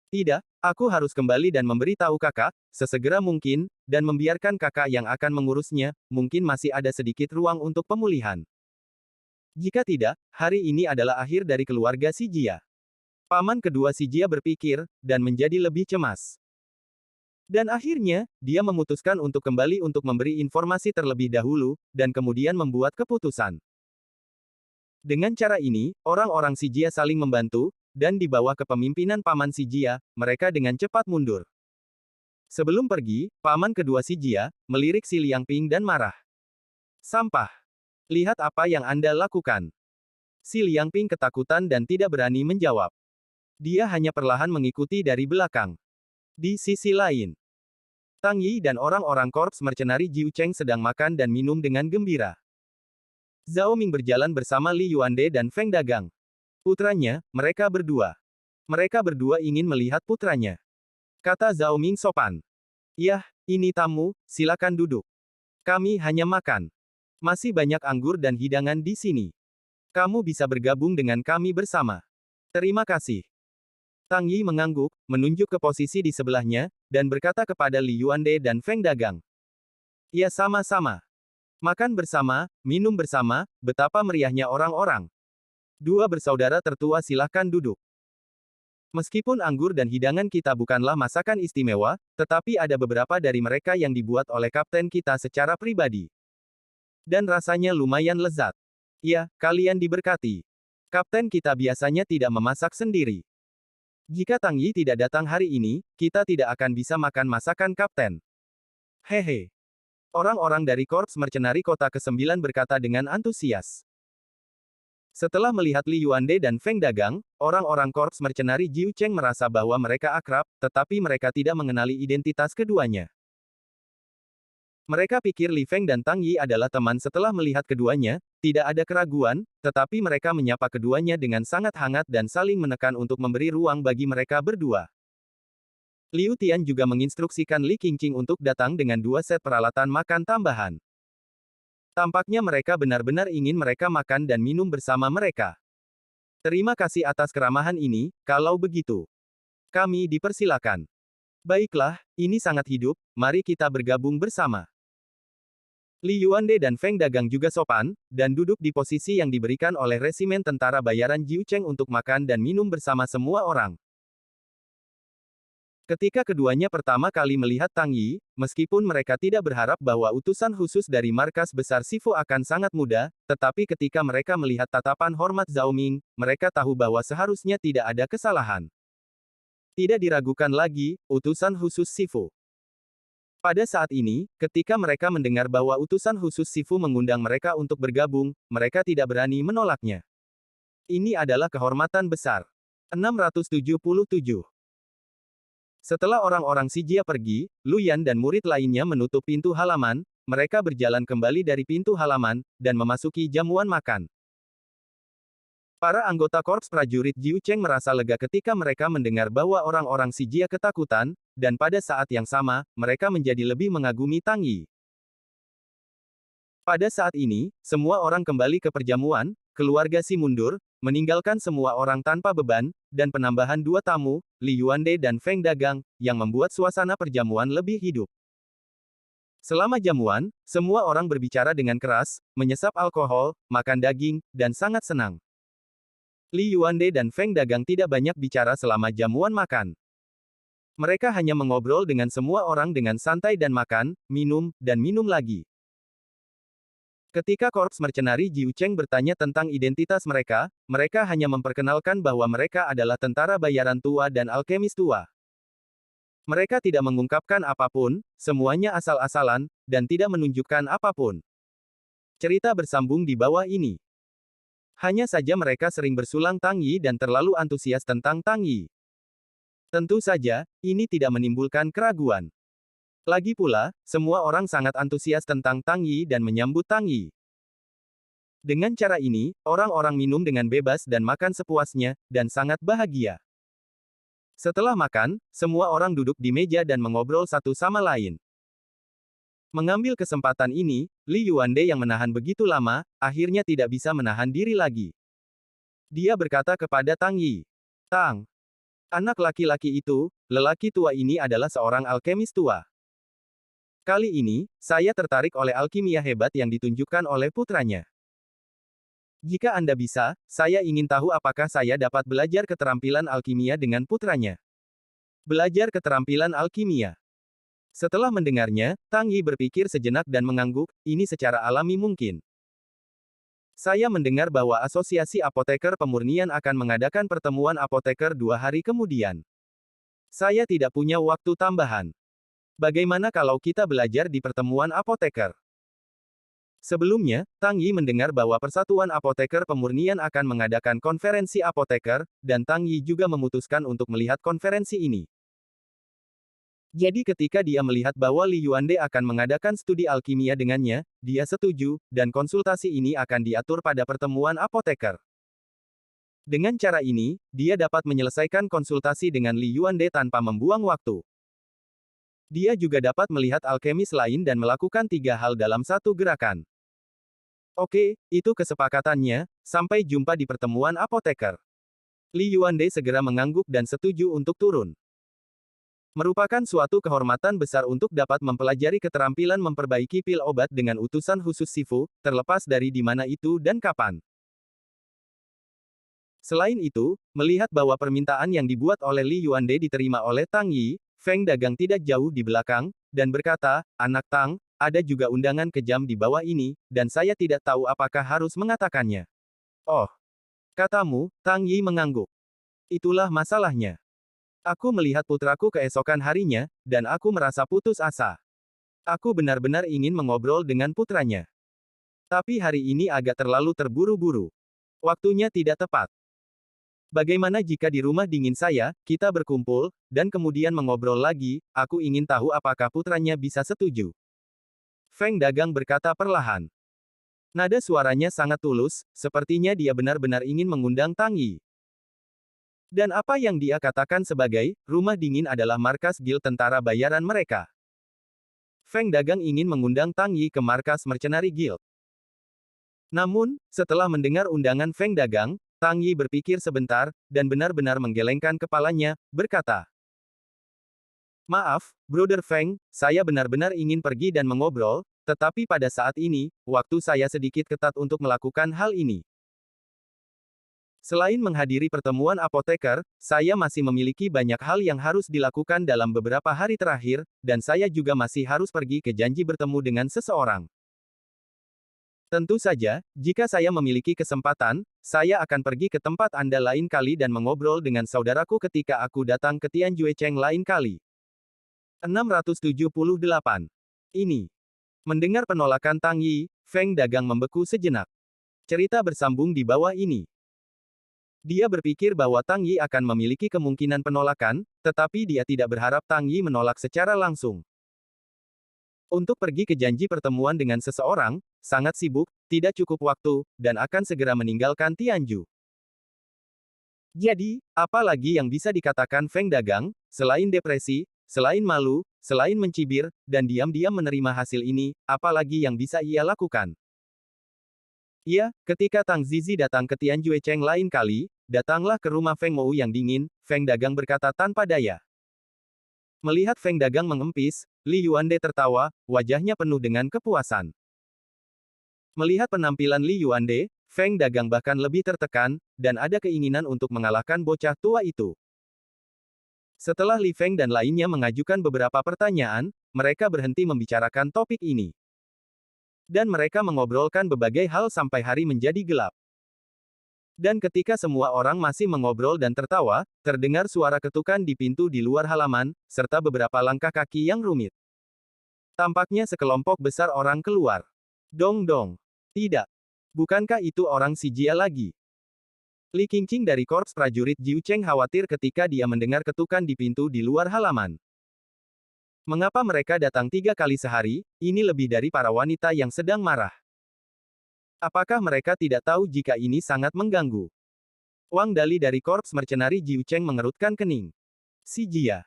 Tidak, aku harus kembali dan memberitahu kakak, sesegera mungkin, dan membiarkan kakak yang akan mengurusnya, mungkin masih ada sedikit ruang untuk pemulihan. Jika tidak, hari ini adalah akhir dari keluarga si Jia. Paman kedua si Jia berpikir, dan menjadi lebih cemas. Dan akhirnya, dia memutuskan untuk kembali untuk memberi informasi terlebih dahulu, dan kemudian membuat keputusan. Dengan cara ini, orang-orang si Jia saling membantu, dan di bawah kepemimpinan paman si Jia, mereka dengan cepat mundur. Sebelum pergi, paman kedua si Jia, melirik si Liang Ping dan marah. Sampah. Lihat apa yang Anda lakukan. Si Liang Ping ketakutan dan tidak berani menjawab. Dia hanya perlahan mengikuti dari belakang. Di sisi lain, Tang Yi dan orang-orang korps mercenari Jiu Cheng sedang makan dan minum dengan gembira. Zhao Ming berjalan bersama Li Yuande dan Feng Dagang. Putranya, mereka berdua. Mereka berdua ingin melihat putranya. Kata Zhao Ming sopan. Yah, ini tamu, silakan duduk. Kami hanya makan. Masih banyak anggur dan hidangan di sini. Kamu bisa bergabung dengan kami bersama. Terima kasih. Tang Yi mengangguk, menunjuk ke posisi di sebelahnya, dan berkata kepada Li Yuande dan Feng Dagang. Ya sama-sama. Makan bersama, minum bersama, betapa meriahnya orang-orang. Dua bersaudara tertua silahkan duduk. Meskipun anggur dan hidangan kita bukanlah masakan istimewa, tetapi ada beberapa dari mereka yang dibuat oleh kapten kita secara pribadi. Dan rasanya lumayan lezat. Ya, kalian diberkati. Kapten kita biasanya tidak memasak sendiri. Jika Tang Yi tidak datang hari ini, kita tidak akan bisa makan masakan kapten. Hehe. Orang-orang dari Korps Mercenari Kota ke-9 berkata dengan antusias. Setelah melihat Li Yuande dan Feng Dagang, orang-orang Korps Mercenari Jiu Cheng merasa bahwa mereka akrab, tetapi mereka tidak mengenali identitas keduanya. Mereka pikir Li Feng dan Tang Yi adalah teman setelah melihat keduanya, tidak ada keraguan, tetapi mereka menyapa keduanya dengan sangat hangat dan saling menekan untuk memberi ruang bagi mereka berdua. Liu Tian juga menginstruksikan Li Qingqing untuk datang dengan 2 set peralatan makan tambahan. Tampaknya mereka benar-benar ingin mereka makan dan minum bersama mereka. Terima kasih atas keramahan ini, kalau begitu. Kami dipersilakan. Baiklah, ini sangat hidup, mari kita bergabung bersama. Li Yuande dan Feng Dagang juga sopan, dan duduk di posisi yang diberikan oleh resimen tentara bayaran Jiu Cheng untuk makan dan minum bersama semua orang. Ketika keduanya pertama kali melihat Tang Yi, meskipun mereka tidak berharap bahwa utusan khusus dari markas besar Sifu akan sangat muda, tetapi ketika mereka melihat tatapan hormat Zhao Ming, mereka tahu bahwa seharusnya tidak ada kesalahan. Tidak diragukan lagi, utusan khusus Sifu. Pada saat ini, ketika mereka mendengar bahwa utusan khusus Sifu mengundang mereka untuk bergabung, mereka tidak berani menolaknya. Ini adalah kehormatan besar. 677. Setelah orang-orang si Jia pergi, Lu Yan dan murid lainnya menutup pintu halaman, mereka berjalan kembali dari pintu halaman, dan memasuki jamuan makan. Para anggota korps prajurit Jiu Cheng merasa lega ketika mereka mendengar bahwa orang-orang si Jia ketakutan, dan pada saat yang sama, mereka menjadi lebih mengagumi Tang Yi. Pada saat ini, semua orang kembali ke perjamuan, keluarga Si mundur, meninggalkan semua orang tanpa beban, dan penambahan 2 tamu, Li Yuande dan Feng Dagang, yang membuat suasana perjamuan lebih hidup. Selama jamuan, semua orang berbicara dengan keras, menyesap alkohol, makan daging, dan sangat senang. Li Yuande dan Feng Dagang tidak banyak bicara selama jamuan makan. Mereka hanya mengobrol dengan semua orang dengan santai dan makan, dan minum lagi. Ketika korps mercenari Jiu Cheng bertanya tentang identitas mereka, mereka hanya memperkenalkan bahwa mereka adalah tentara bayaran tua dan alkemis tua. Mereka tidak mengungkapkan apapun, semuanya asal-asalan, dan tidak menunjukkan apapun. Cerita bersambung di bawah ini. Hanya saja mereka sering bersulang Tang Yi dan terlalu antusias tentang Tang Yi. Tentu saja, ini tidak menimbulkan keraguan. Lagi pula, semua orang sangat antusias tentang Tang Yi dan menyambut Tang Yi. Dengan cara ini, orang-orang minum dengan bebas dan makan sepuasnya, dan sangat bahagia. Setelah makan, semua orang duduk di meja dan mengobrol satu sama lain. Mengambil kesempatan ini, Li Yuande yang menahan begitu lama, akhirnya tidak bisa menahan diri lagi. Dia berkata kepada Tang Yi, "Tang, anak laki-laki itu, lelaki tua ini adalah seorang alkemis tua. Kali ini, saya tertarik oleh alkimia hebat yang ditunjukkan oleh putranya. Jika Anda bisa, saya ingin tahu apakah saya dapat belajar keterampilan alkimia dengan putranya." Belajar keterampilan alkimia. Setelah mendengarnya, Tang Yi berpikir sejenak dan mengangguk, ini secara alami mungkin. Saya mendengar bahwa Asosiasi Apoteker Pemurnian akan mengadakan pertemuan apoteker 2 hari kemudian. Saya tidak punya waktu tambahan. Bagaimana kalau kita belajar di pertemuan apoteker? Sebelumnya, Tang Yi mendengar bahwa Persatuan Apoteker Pemurnian akan mengadakan konferensi apoteker, dan Tang Yi juga memutuskan untuk melihat konferensi ini. Jadi ketika dia melihat bahwa Li Yuande akan mengadakan studi alkimia dengannya, dia setuju, dan konsultasi ini akan diatur pada pertemuan apoteker. Dengan cara ini, dia dapat menyelesaikan konsultasi dengan Li Yuande tanpa membuang waktu. Dia juga dapat melihat alkemis lain dan melakukan 3 hal dalam satu gerakan. Oke, itu kesepakatannya, sampai jumpa di pertemuan apoteker. Li Yuande segera mengangguk dan setuju untuk turun. Merupakan suatu kehormatan besar untuk dapat mempelajari keterampilan memperbaiki pil obat dengan utusan khusus Sifu, terlepas dari di mana itu dan kapan. Selain itu, melihat bahwa permintaan yang dibuat oleh Li Yuande diterima oleh Tang Yi, Feng Dagang tidak jauh di belakang, dan berkata, "Anak Tang, ada juga undangan kejam di bawah ini, dan saya tidak tahu apakah harus mengatakannya." "Oh," katamu, Tang Yi mengangguk. "Itulah masalahnya. Aku melihat putraku keesokan harinya, dan aku merasa putus asa. Aku benar-benar ingin mengobrol dengan putranya. Tapi hari ini agak terlalu terburu-buru. Waktunya tidak tepat. Bagaimana jika di rumah dingin saya, kita berkumpul, dan kemudian mengobrol lagi, aku ingin tahu apakah putranya bisa setuju." Feng Dagang berkata perlahan. Nada suaranya sangat tulus, sepertinya dia benar-benar ingin mengundang Tang Yi. Dan apa yang dia katakan sebagai rumah dingin adalah markas Guild tentara bayaran mereka. Feng Dagang ingin mengundang Tang Yi ke markas Mercenary Guild. Namun, setelah mendengar undangan Feng Dagang, Tang Yi berpikir sebentar, dan benar-benar menggelengkan kepalanya, berkata, "Maaf, Brother Feng, saya benar-benar ingin pergi dan mengobrol, tetapi pada saat ini, waktu saya sedikit ketat untuk melakukan hal ini. Selain menghadiri pertemuan apoteker, saya masih memiliki banyak hal yang harus dilakukan dalam beberapa hari terakhir, dan saya juga masih harus pergi ke janji bertemu dengan seseorang. Tentu saja, jika saya memiliki kesempatan, saya akan pergi ke tempat Anda lain kali dan mengobrol dengan saudaraku ketika aku datang ke Tianjuecheng lain kali." 678. Ini. Mendengar penolakan Tang Yi, Feng Dagang membeku sejenak. Cerita bersambung di bawah ini. Dia berpikir bahwa Tang Yi akan memiliki kemungkinan penolakan, tetapi dia tidak berharap Tang Yi menolak secara langsung. Untuk pergi ke janji pertemuan dengan seseorang, sangat sibuk, tidak cukup waktu, dan akan segera meninggalkan Tianju. Jadi, apa lagi yang bisa dikatakan Feng Dagang, selain depresi, selain malu, selain mencibir, dan diam-diam menerima hasil ini, apa lagi yang bisa ia lakukan? Ya, ketika Tang Zizi datang ke Tianjuecheng lain kali, datanglah ke rumah Feng Mou yang dingin, Feng Dagang berkata tanpa daya. Melihat Feng Dagang mengempis, Li Yuande tertawa, wajahnya penuh dengan kepuasan. Melihat penampilan Li Yuande, Feng Dagang bahkan lebih tertekan, dan ada keinginan untuk mengalahkan bocah tua itu. Setelah Li Feng dan lainnya mengajukan beberapa pertanyaan, mereka berhenti membicarakan topik ini. Dan mereka mengobrolkan berbagai hal sampai hari menjadi gelap. Dan ketika semua orang masih mengobrol dan tertawa, terdengar suara ketukan di pintu di luar halaman, serta beberapa langkah kaki yang rumit. Tampaknya sekelompok besar orang keluar. Dong dong. Tidak. Bukankah itu orang si Jia lagi? Li Qingqing dari Korps Prajurit Jiu Cheng khawatir ketika dia mendengar ketukan di pintu di luar halaman. Mengapa mereka datang 3 kali sehari, ini lebih dari para wanita yang sedang marah. Apakah mereka tidak tahu jika ini sangat mengganggu? Wang Dali dari Korps Mercenary Jiu Cheng mengerutkan kening. Si Jia.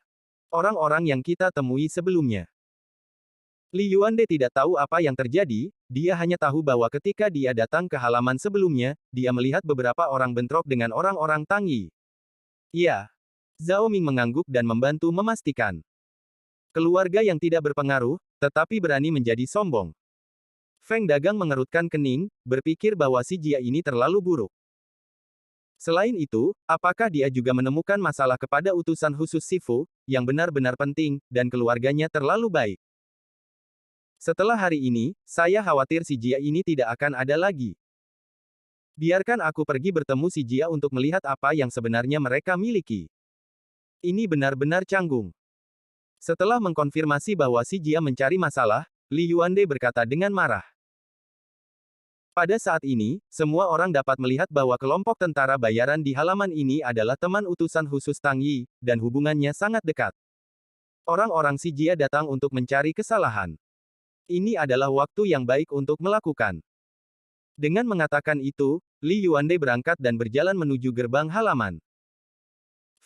Orang-orang yang kita temui sebelumnya. Li Yuande tidak tahu apa yang terjadi, dia hanya tahu bahwa ketika dia datang ke halaman sebelumnya, dia melihat beberapa orang bentrok dengan orang-orang Tang Yi. Ya. Zhao Ming mengangguk dan membantu memastikan. Keluarga yang tidak berpengaruh, tetapi berani menjadi sombong. Feng Dagang mengerutkan kening, berpikir bahwa si Jia ini terlalu buruk. Selain itu, apakah dia juga menemukan masalah kepada utusan khusus Sifu, yang benar-benar penting, dan keluarganya terlalu baik? Setelah hari ini, saya khawatir si Jia ini tidak akan ada lagi. Biarkan aku pergi bertemu si Jia untuk melihat apa yang sebenarnya mereka miliki. Ini benar-benar canggung. Setelah mengkonfirmasi bahwa si Jia mencari masalah, Li Yuande berkata dengan marah. Pada saat ini, semua orang dapat melihat bahwa kelompok tentara bayaran di halaman ini adalah teman utusan khusus Tang Yi, dan hubungannya sangat dekat. Orang-orang si Jia datang untuk mencari kesalahan. Ini adalah waktu yang baik untuk melakukan. Dengan mengatakan itu, Li Yuande berangkat dan berjalan menuju gerbang halaman.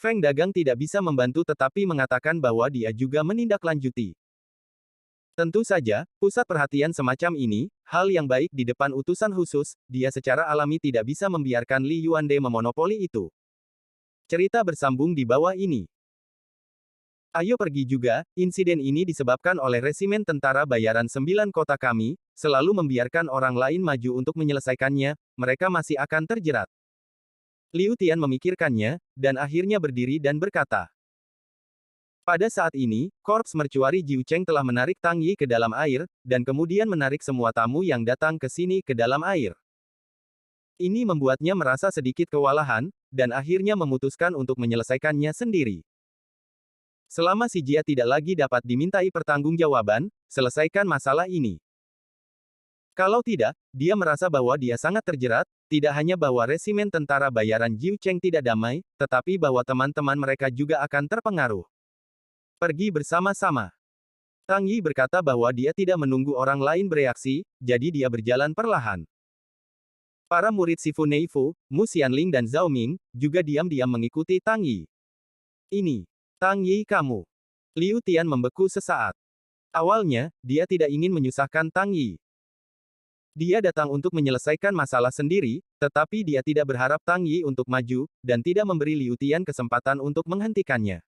Feng Dagang tidak bisa membantu tetapi mengatakan bahwa dia juga menindaklanjuti. Tentu saja, pusat perhatian semacam ini, hal yang baik di depan utusan khusus, dia secara alami tidak bisa membiarkan Li Yuande memonopoli itu. Cerita bersambung di bawah ini. Ayo pergi juga, insiden ini disebabkan oleh resimen tentara bayaran 9 kota kami, selalu membiarkan orang lain maju untuk menyelesaikannya, mereka masih akan terjerat. Liu Tian memikirkannya, dan akhirnya berdiri dan berkata. Pada saat ini, Korps Mercuari Jiu Cheng telah menarik Tang Yi ke dalam air, dan kemudian menarik semua tamu yang datang ke sini ke dalam air. Ini membuatnya merasa sedikit kewalahan, dan akhirnya memutuskan untuk menyelesaikannya sendiri. Selama si Jia tidak lagi dapat dimintai pertanggungjawaban, selesaikan masalah ini. Kalau tidak, dia merasa bahwa dia sangat terjerat, tidak hanya bahwa resimen tentara bayaran Jiu Cheng tidak damai, tetapi bahwa teman-teman mereka juga akan terpengaruh. Pergi bersama-sama. Tang Yi berkata bahwa dia tidak menunggu orang lain bereaksi, jadi dia berjalan perlahan. Para murid Sifu Neifu, Mu Xianling dan Zhao Ming, juga diam-diam mengikuti Tang Yi. Ini, Tang Yi kamu. Liu Tian membeku sesaat. Awalnya, dia tidak ingin menyusahkan Tang Yi. Dia datang untuk menyelesaikan masalah sendiri, tetapi dia tidak berharap Tang Yi untuk maju, dan tidak memberi Liu Tian kesempatan untuk menghentikannya.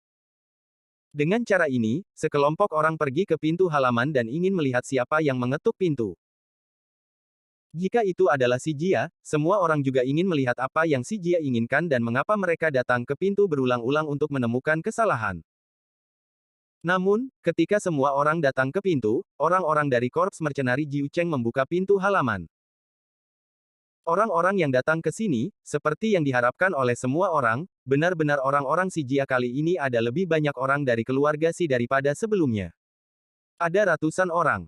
Dengan cara ini, sekelompok orang pergi ke pintu halaman dan ingin melihat siapa yang mengetuk pintu. Jika itu adalah si Jia, semua orang juga ingin melihat apa yang si Jia inginkan dan mengapa mereka datang ke pintu berulang-ulang untuk menemukan kesalahan. Namun, ketika semua orang datang ke pintu, orang-orang dari Korps Mercenari Jiu Cheng membuka pintu halaman. Orang-orang yang datang ke sini, seperti yang diharapkan oleh semua orang, benar-benar orang-orang si Jia kali ini ada lebih banyak orang dari keluarga si daripada sebelumnya. Ada ratusan orang.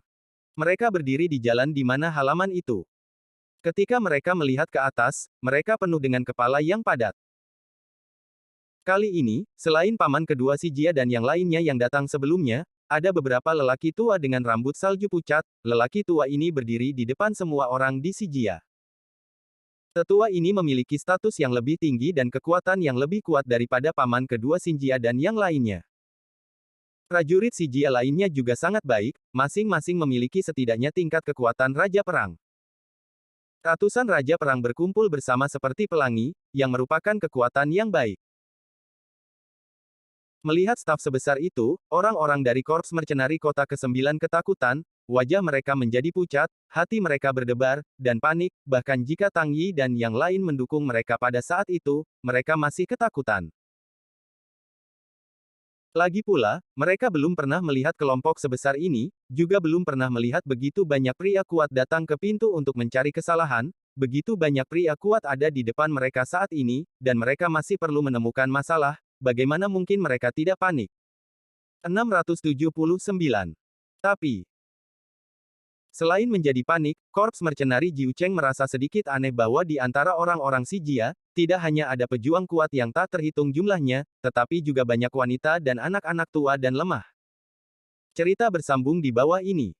Mereka berdiri di jalan di mana halaman itu. Ketika mereka melihat ke atas, mereka penuh dengan kepala yang padat. Kali ini, selain paman kedua si Jia dan yang lainnya yang datang sebelumnya, ada beberapa lelaki tua dengan rambut salju pucat. Lelaki tua ini berdiri di depan semua orang di si Jia. Tetua ini memiliki status yang lebih tinggi dan kekuatan yang lebih kuat daripada paman kedua si Jia dan yang lainnya. Prajurit si Jia lainnya juga sangat baik, masing-masing memiliki setidaknya tingkat kekuatan Raja Perang. Ratusan Raja Perang berkumpul bersama seperti pelangi, yang merupakan kekuatan yang baik. Melihat staf sebesar itu, orang-orang dari Korps Mercenari Kota ke-9 ketakutan, wajah mereka menjadi pucat, hati mereka berdebar, dan panik, bahkan jika Tang Yi dan yang lain mendukung mereka pada saat itu, mereka masih ketakutan. Lagi pula, mereka belum pernah melihat kelompok sebesar ini, juga belum pernah melihat begitu banyak pria kuat datang ke pintu untuk mencari kesalahan, begitu banyak pria kuat ada di depan mereka saat ini, dan mereka masih perlu menemukan masalah, bagaimana mungkin mereka tidak panik? 679. Tapi, selain menjadi panik, Korps Mercenari Jiu Cheng merasa sedikit aneh bahwa di antara orang-orang si Jia, tidak hanya ada pejuang kuat yang tak terhitung jumlahnya, tetapi juga banyak wanita dan anak-anak tua dan lemah. Cerita bersambung di bawah ini.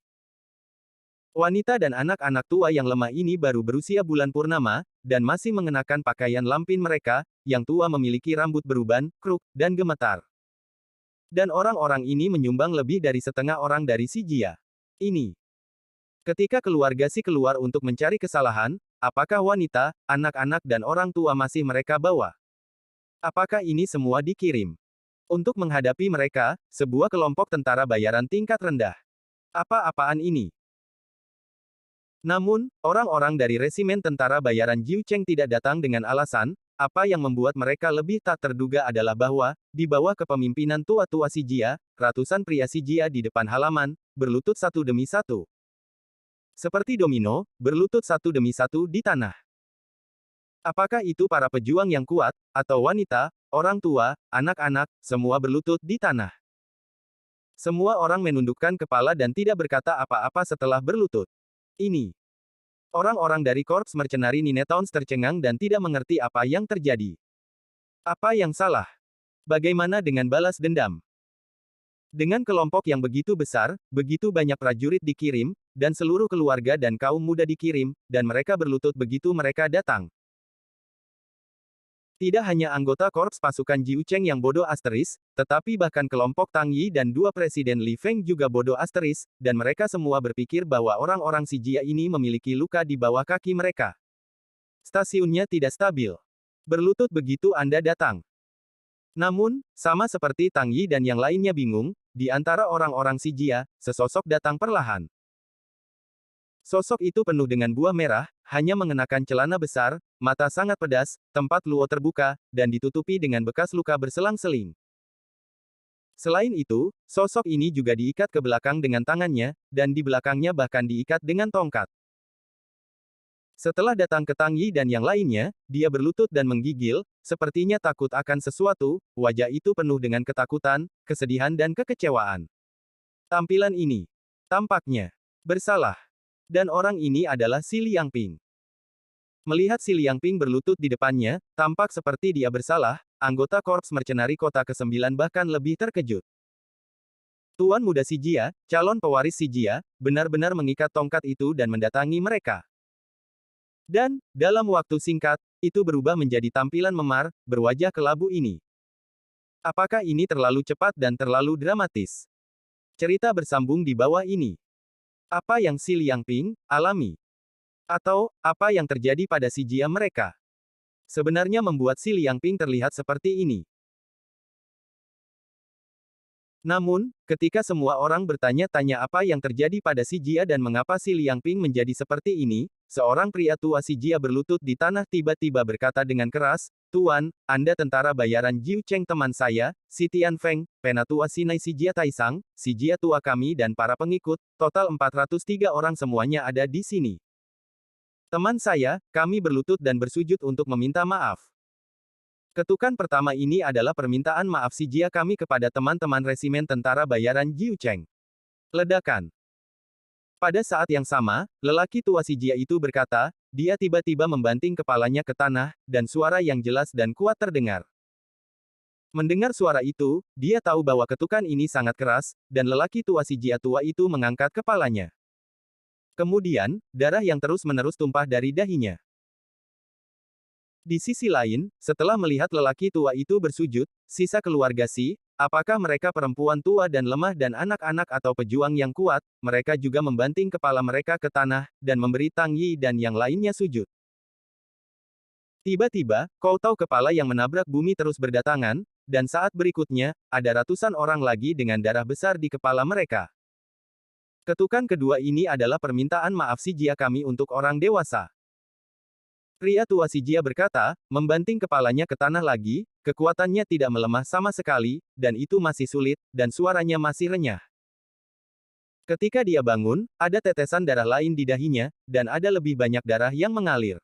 Wanita dan anak-anak tua yang lemah ini baru berusia bulan purnama, dan masih mengenakan pakaian lampin mereka, yang tua memiliki rambut beruban, kruk, dan gemetar. Dan orang-orang ini menyumbang lebih dari setengah orang dari si Jia. Ini. Ketika keluarga si keluar untuk mencari kesalahan, apakah wanita, anak-anak dan orang tua masih mereka bawa? Apakah ini semua dikirim? Untuk menghadapi mereka, sebuah kelompok tentara bayaran tingkat rendah. Apa-apaan ini? Namun, orang-orang dari resimen tentara bayaran Jiu Cheng tidak datang dengan alasan, apa yang membuat mereka lebih tak terduga adalah bahwa, di bawah kepemimpinan tua-tua si Jia, ratusan pria si Jia di depan halaman, berlutut satu demi satu. Seperti domino, berlutut satu demi satu di tanah. Apakah itu para pejuang yang kuat, atau wanita, orang tua, anak-anak, semua berlutut di tanah? Semua orang menundukkan kepala dan tidak berkata apa-apa setelah berlutut. Ini. Orang-orang dari Korps Mercenari Ninetowns tercengang dan tidak mengerti apa yang terjadi. Apa yang salah? Bagaimana dengan balas dendam? Dengan kelompok yang begitu besar, begitu banyak prajurit dikirim, dan seluruh keluarga dan kaum muda dikirim, dan mereka berlutut begitu mereka datang. Tidak hanya anggota korps pasukan Jiu Cheng yang bodoh asteris, tetapi bahkan kelompok Tang Yi dan dua Presiden Li Feng juga bodoh asteris, dan mereka semua berpikir bahwa orang-orang si Jia ini memiliki luka di bawah kaki mereka. Stasiunnya tidak stabil. Berlutut begitu Anda datang. Namun, sama seperti Tang Yi dan yang lainnya bingung, di antara orang-orang si Jia, sesosok datang perlahan. Sosok itu penuh dengan buah merah, hanya mengenakan celana besar, mata sangat pedas, tempat luo terbuka, dan ditutupi dengan bekas luka berselang-seling. Selain itu, sosok ini juga diikat ke belakang dengan tangannya, dan di belakangnya bahkan diikat dengan tongkat. Setelah datang ke Tang Yi dan yang lainnya, dia berlutut dan menggigil, sepertinya takut akan sesuatu, wajah itu penuh dengan ketakutan, kesedihan dan kekecewaan. Tampilan ini tampaknya bersalah. Dan orang ini adalah Si Liangping. Melihat Si Liangping berlutut di depannya, tampak seperti dia bersalah, anggota Korps Mercenari Kota ke-9 bahkan lebih terkejut. Tuan muda si Jia, calon pewaris si Jia, benar-benar mengikat tongkat itu dan mendatangi mereka. Dan, dalam waktu singkat, itu berubah menjadi tampilan memar, berwajah kelabu ini. Apakah ini terlalu cepat dan terlalu dramatis? Cerita bersambung di bawah ini. Apa yang Si Liangping alami? Atau, apa yang terjadi pada si Jia mereka? Sebenarnya membuat Si Liangping terlihat seperti ini. Namun, ketika semua orang bertanya-tanya apa yang terjadi pada si Jia dan mengapa si Liangping menjadi seperti ini, seorang pria tua si Jia berlutut di tanah tiba-tiba berkata dengan keras, "Tuan, Anda tentara bayaran Jiu Cheng teman saya, si Tian Feng, penatua Sinai si Jia Taisang, si Jia tua kami dan para pengikut, total 403 orang semuanya ada di sini. Teman saya, kami berlutut dan bersujud untuk meminta maaf. Ketukan pertama ini adalah permintaan maaf si Jia kami kepada teman-teman resimen tentara bayaran Jiu Cheng. Ledakan. Pada saat yang sama, lelaki tua si Jia itu berkata, dia tiba-tiba membanting kepalanya ke tanah, dan suara yang jelas dan kuat terdengar. Mendengar suara itu, dia tahu bahwa ketukan ini sangat keras, dan lelaki tua si Jia tua itu mengangkat kepalanya. Kemudian, darah yang terus-menerus tumpah dari dahinya. Di sisi lain, setelah melihat lelaki tua itu bersujud, sisa keluarga Si, apakah mereka perempuan tua dan lemah dan anak-anak atau pejuang yang kuat, mereka juga membanting kepala mereka ke tanah, dan memberi Tang Yi dan yang lainnya sujud. Tiba-tiba, kau tahu kepala yang menabrak bumi terus berdatangan, dan saat berikutnya, ada ratusan orang lagi dengan darah besar di kepala mereka. Ketukan kedua ini adalah permintaan maaf si Jia kami untuk orang dewasa. Pria tua si Jia berkata, membanting kepalanya ke tanah lagi, kekuatannya tidak melemah sama sekali, dan itu masih sulit, dan suaranya masih renyah. Ketika dia bangun, ada tetesan darah lain di dahinya, dan ada lebih banyak darah yang mengalir.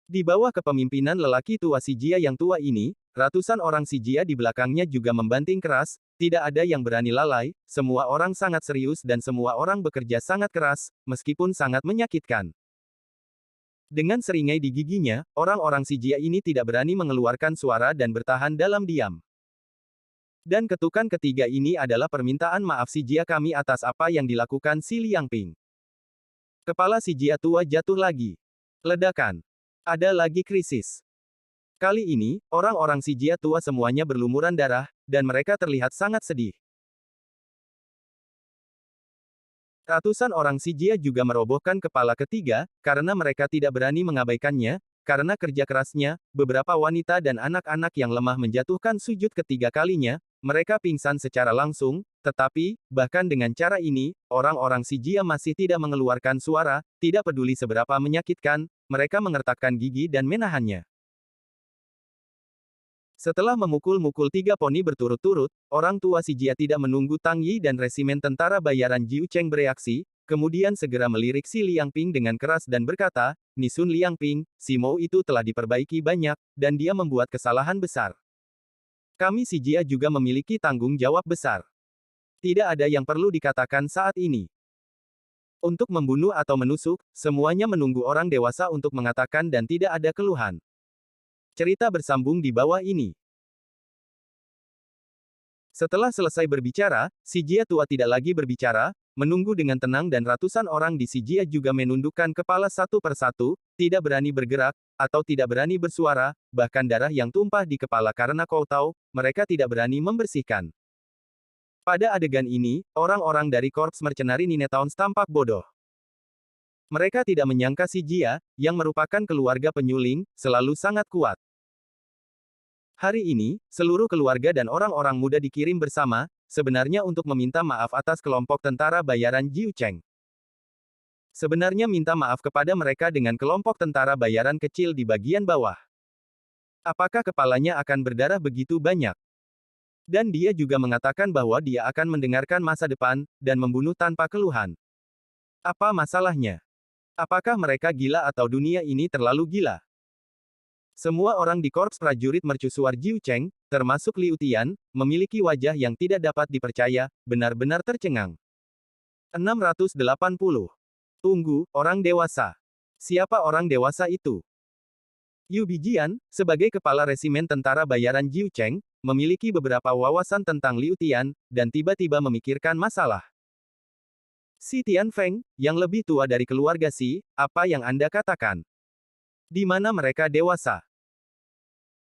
Di bawah kepemimpinan lelaki tua si Jia yang tua ini, ratusan orang si Jia di belakangnya juga membanting keras, tidak ada yang berani lalai, semua orang sangat serius dan semua orang bekerja sangat keras, meskipun sangat menyakitkan. Dengan seringai di giginya, orang-orang si Jia ini tidak berani mengeluarkan suara dan bertahan dalam diam. Dan ketukan ketiga ini adalah permintaan maaf si Jia kami atas apa yang dilakukan si Liangping. Kepala si Jia tua jatuh lagi. Ledakan. Ada lagi krisis. Kali ini, orang-orang si Jia tua semuanya berlumuran darah, dan mereka terlihat sangat sedih. Ratusan orang si Jia juga merobohkan kepala ketiga, karena mereka tidak berani mengabaikannya, karena kerja kerasnya, beberapa wanita dan anak-anak yang lemah menjatuhkan sujud ketiga kalinya, mereka pingsan secara langsung, tetapi, bahkan dengan cara ini, orang-orang si Jia masih tidak mengeluarkan suara, tidak peduli seberapa menyakitkan, mereka mengertakkan gigi dan menahannya. Setelah memukul-mukul 3 poni berturut-turut, orang tua si Jia tidak menunggu Tang Yi dan resimen tentara bayaran Jiu Cheng bereaksi, kemudian segera melirik si Liangping dengan keras dan berkata, "Nisun Liangping, si Mou itu telah diperbaiki banyak, dan dia membuat kesalahan besar. Kami si Jia juga memiliki tanggung jawab besar. Tidak ada yang perlu dikatakan saat ini. Untuk membunuh atau menusuk, semuanya menunggu orang dewasa untuk mengatakan dan tidak ada keluhan." Cerita bersambung di bawah ini. Setelah selesai berbicara, si Jia tua tidak lagi berbicara, menunggu dengan tenang dan ratusan orang di si Jia juga menundukkan kepala satu persatu, tidak berani bergerak, atau tidak berani bersuara, bahkan darah yang tumpah di kepala karena kau tahu, mereka tidak berani membersihkan. Pada adegan ini, orang-orang dari Korps Mercenari Ninetowns tampak bodoh. Mereka tidak menyangka si Jia, yang merupakan keluarga penyuling, selalu sangat kuat. Hari ini, seluruh keluarga dan orang-orang muda dikirim bersama, sebenarnya untuk meminta maaf atas kelompok tentara bayaran Jiu Cheng. Sebenarnya minta maaf kepada mereka dengan kelompok tentara bayaran kecil di bagian bawah. Apakah kepalanya akan berdarah begitu banyak? Dan dia juga mengatakan bahwa dia akan mendengarkan masa depan, dan membunuh tanpa keluhan. Apa masalahnya? Apakah mereka gila atau dunia ini terlalu gila? Semua orang di Korps Prajurit Mercusuar Jiu Cheng, termasuk Liu Tian, memiliki wajah yang tidak dapat dipercaya, benar-benar tercengang. 680. Tunggu, orang dewasa. Siapa orang dewasa itu? Yu Bijian, sebagai kepala resimen tentara bayaran Jiu Cheng, memiliki beberapa wawasan tentang Liu Tian, dan tiba-tiba memikirkan masalah. Si Tianfeng, yang lebih tua dari keluarga Si, apa yang Anda katakan? Di mana mereka dewasa?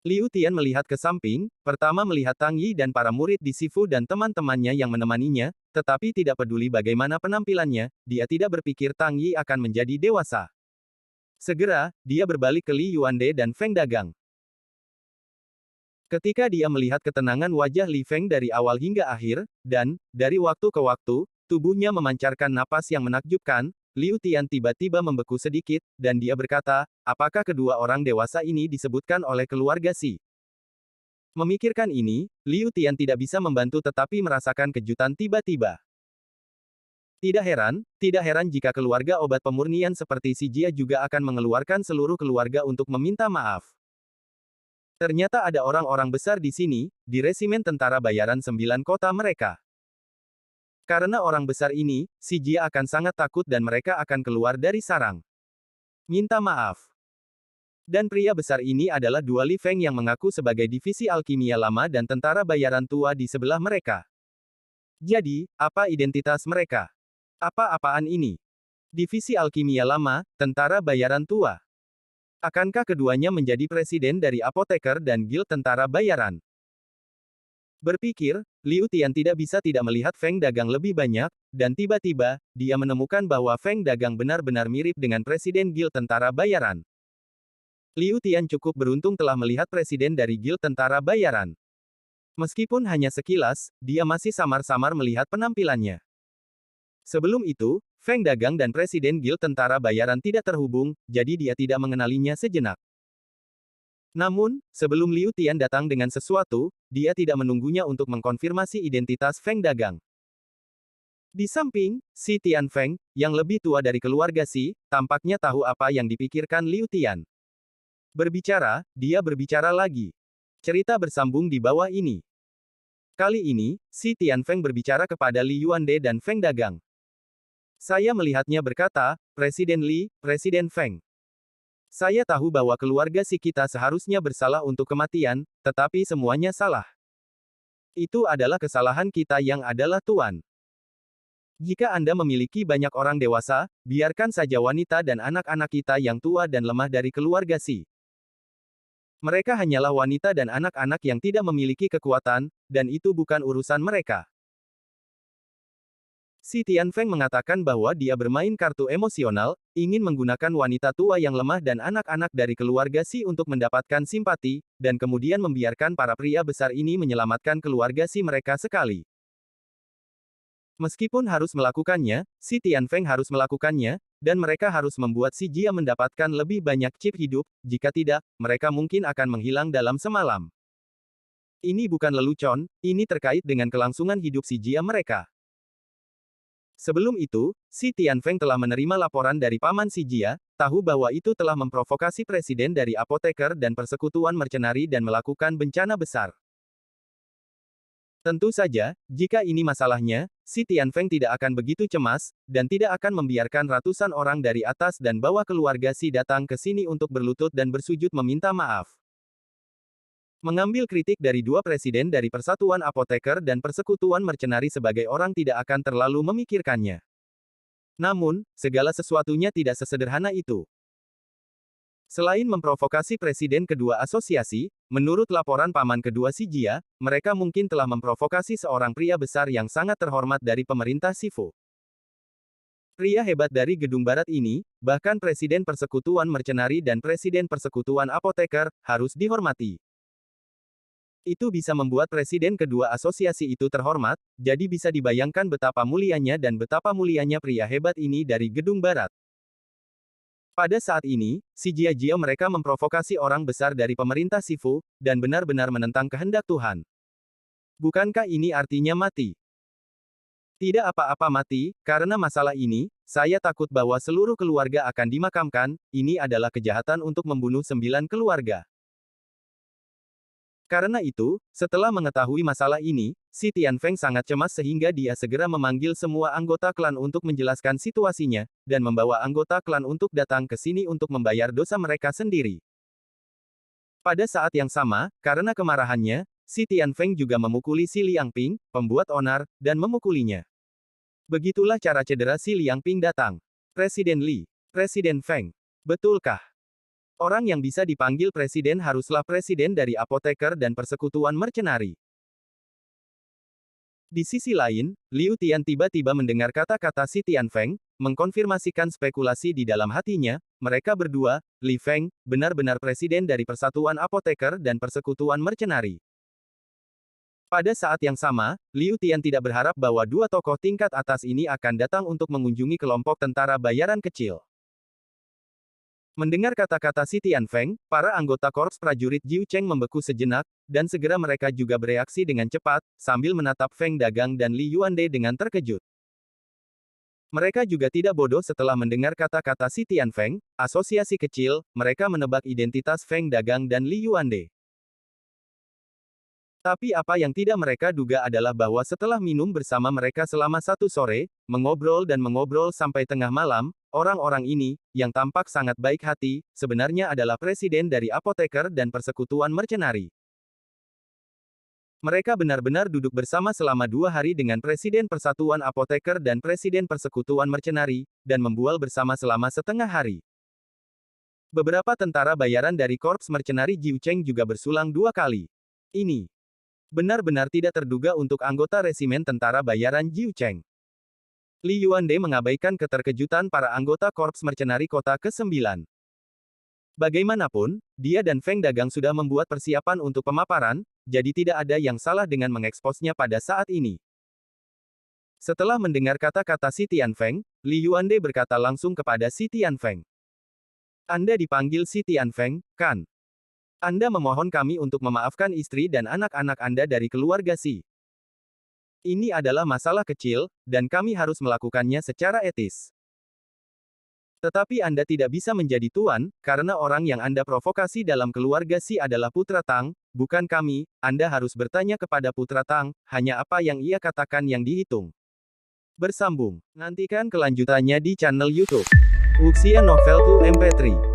Liu Tian melihat ke samping, pertama melihat Tang Yi dan para murid di Sifu dan teman-temannya yang menemaninya, tetapi tidak peduli bagaimana penampilannya, dia tidak berpikir Tang Yi akan menjadi dewasa. Segera, dia berbalik ke Li Yuande dan Feng Dagang. Ketika dia melihat ketenangan wajah Li Feng dari awal hingga akhir, dan, dari waktu ke waktu, tubuhnya memancarkan napas yang menakjubkan, Liu Tian tiba-tiba membeku sedikit, dan dia berkata, apakah kedua orang dewasa ini disebutkan oleh keluarga Si? Memikirkan ini, Liu Tian tidak bisa membantu tetapi merasakan kejutan tiba-tiba. Tidak heran jika keluarga obat pemurnian seperti si Jia juga akan mengeluarkan seluruh keluarga untuk meminta maaf. Ternyata ada orang-orang besar di sini, di resimen tentara bayaran 9 kota mereka. Karena orang besar ini, si Jia akan sangat takut dan mereka akan keluar dari sarang. Minta maaf. Dan pria besar ini adalah dua Li Feng yang mengaku sebagai divisi alkimia lama dan tentara bayaran tua di sebelah mereka. Jadi, apa identitas mereka? Apa-apaan ini? Divisi alkimia lama, tentara bayaran tua. Akankah keduanya menjadi presiden dari apoteker dan guild tentara bayaran? Berpikir, Liu Tian tidak bisa tidak melihat Feng Dagang lebih banyak, dan tiba-tiba, dia menemukan bahwa Feng Dagang benar-benar mirip dengan Presiden Guild Tentara Bayaran. Liu Tian cukup beruntung telah melihat Presiden dari Guild Tentara Bayaran. Meskipun hanya sekilas, dia masih samar-samar melihat penampilannya. Sebelum itu, Feng Dagang dan Presiden Guild Tentara Bayaran tidak terhubung, jadi dia tidak mengenalinya sejenak. Namun, sebelum Liu Tian datang dengan sesuatu, dia tidak menunggunya untuk mengkonfirmasi identitas Feng Dagang. Di samping, si Tianfeng, yang lebih tua dari keluarga Si, tampaknya tahu apa yang dipikirkan Liu Tian. Dia berbicara lagi. Cerita bersambung di bawah ini. Kali ini, si Tianfeng berbicara kepada Li Yuande dan Feng Dagang. Saya melihatnya berkata, Presiden Li, Presiden Feng. Saya tahu bahwa keluarga Si kita seharusnya bersalah untuk kematian, tetapi semuanya salah. Itu adalah kesalahan kita yang adalah Tuan. Jika Anda memiliki banyak orang dewasa, biarkan saja wanita dan anak-anak kita yang tua dan lemah dari keluarga Si. Mereka hanyalah wanita dan anak-anak yang tidak memiliki kekuatan, dan itu bukan urusan mereka. Si Tianfeng mengatakan bahwa dia bermain kartu emosional, ingin menggunakan wanita tua yang lemah dan anak-anak dari keluarga Si untuk mendapatkan simpati, dan kemudian membiarkan para pria besar ini menyelamatkan keluarga Si mereka sekali. Meskipun harus melakukannya, si Tianfeng harus melakukannya, dan mereka harus membuat si Jia mendapatkan lebih banyak chip hidup, jika tidak, mereka mungkin akan menghilang dalam semalam. Ini bukan lelucon, ini terkait dengan kelangsungan hidup si Jia mereka. Sebelum itu, si Tianfeng telah menerima laporan dari paman si Jia, tahu bahwa itu telah memprovokasi presiden dari apoteker dan persekutuan mercenari dan melakukan bencana besar. Tentu saja, jika ini masalahnya, si Tianfeng tidak akan begitu cemas, dan tidak akan membiarkan ratusan orang dari atas dan bawah keluarga Si datang ke sini untuk berlutut dan bersujud meminta maaf. Mengambil kritik dari dua presiden dari Persatuan Apoteker dan Persekutuan Mercenari sebagai orang tidak akan terlalu memikirkannya. Namun, segala sesuatunya tidak sesederhana itu. Selain memprovokasi presiden kedua asosiasi, menurut laporan paman kedua Si Jia, mereka mungkin telah memprovokasi seorang pria besar yang sangat terhormat dari pemerintah Sifu. Pria hebat dari Gedung Barat ini, bahkan Presiden Persekutuan Mercenari dan Presiden Persekutuan Apoteker, harus dihormati. Itu bisa membuat presiden kedua asosiasi itu terhormat, jadi bisa dibayangkan betapa mulianya dan betapa mulianya pria hebat ini dari Gedung Barat. Pada saat ini, si Jia mereka memprovokasi orang besar dari pemerintah Sifu, dan benar-benar menentang kehendak Tuhan. Bukankah ini artinya mati? Tidak apa-apa mati, karena masalah ini, saya takut bahwa seluruh keluarga akan dimakamkan, ini adalah kejahatan untuk membunuh 9 keluarga. Karena itu, setelah mengetahui masalah ini, si Tianfeng sangat cemas sehingga dia segera memanggil semua anggota klan untuk menjelaskan situasinya, dan membawa anggota klan untuk datang ke sini untuk membayar dosa mereka sendiri. Pada saat yang sama, karena kemarahannya, si Tianfeng juga memukuli si Liang Ping, pembuat onar, dan memukulinya. Begitulah cara cedera si Liang Ping datang. Presiden Li. Presiden Feng. Betulkah? Orang yang bisa dipanggil presiden haruslah presiden dari apoteker dan persekutuan mercenari. Di sisi lain, Liu Tian tiba-tiba mendengar kata-kata si Tianfeng, mengkonfirmasikan spekulasi di dalam hatinya, mereka berdua, Li Feng, benar-benar presiden dari persatuan apoteker dan persekutuan mercenari. Pada saat yang sama, Liu Tian tidak berharap bahwa dua tokoh tingkat atas ini akan datang untuk mengunjungi kelompok tentara bayaran kecil. Mendengar kata-kata si Tianfeng, para anggota korps prajurit Jiu Cheng membeku sejenak, dan segera mereka juga bereaksi dengan cepat, sambil menatap Feng Dagang dan Li Yuande dengan terkejut. Mereka juga tidak bodoh setelah mendengar kata-kata si Tianfeng, asosiasi kecil, mereka menebak identitas Feng Dagang dan Li Yuande. Tapi apa yang tidak mereka duga adalah bahwa setelah minum bersama mereka selama 1 sore, mengobrol sampai tengah malam, orang-orang ini, yang tampak sangat baik hati, sebenarnya adalah presiden dari apoteker dan persekutuan mercenari. Mereka benar-benar duduk bersama selama 2 hari dengan presiden persatuan apoteker dan presiden persekutuan mercenari, dan membual bersama selama setengah hari. Beberapa tentara bayaran dari korps mercenari Jiu Cheng juga bersulang 2 kali. Ini benar-benar tidak terduga untuk anggota resimen tentara bayaran Jiu Cheng. Li Yuande mengabaikan keterkejutan para anggota korps mercenari kota ke-9. Bagaimanapun, dia dan Feng Dagang sudah membuat persiapan untuk pemaparan, jadi tidak ada yang salah dengan mengeksposnya pada saat ini. Setelah mendengar kata-kata si Tianfeng, Li Yuande berkata langsung kepada si Tianfeng. Anda dipanggil si Tianfeng, kan? Anda memohon kami untuk memaafkan istri dan anak-anak Anda dari keluarga Si. Ini adalah masalah kecil, dan kami harus melakukannya secara etis. Tetapi Anda tidak bisa menjadi tuan, karena orang yang Anda provokasi dalam keluarga Si adalah Putra Tang, bukan kami. Anda harus bertanya kepada Putra Tang, hanya apa yang ia katakan yang dihitung. Bersambung. Nantikan kelanjutannya di channel YouTube Wuxia Novel 2 MP3.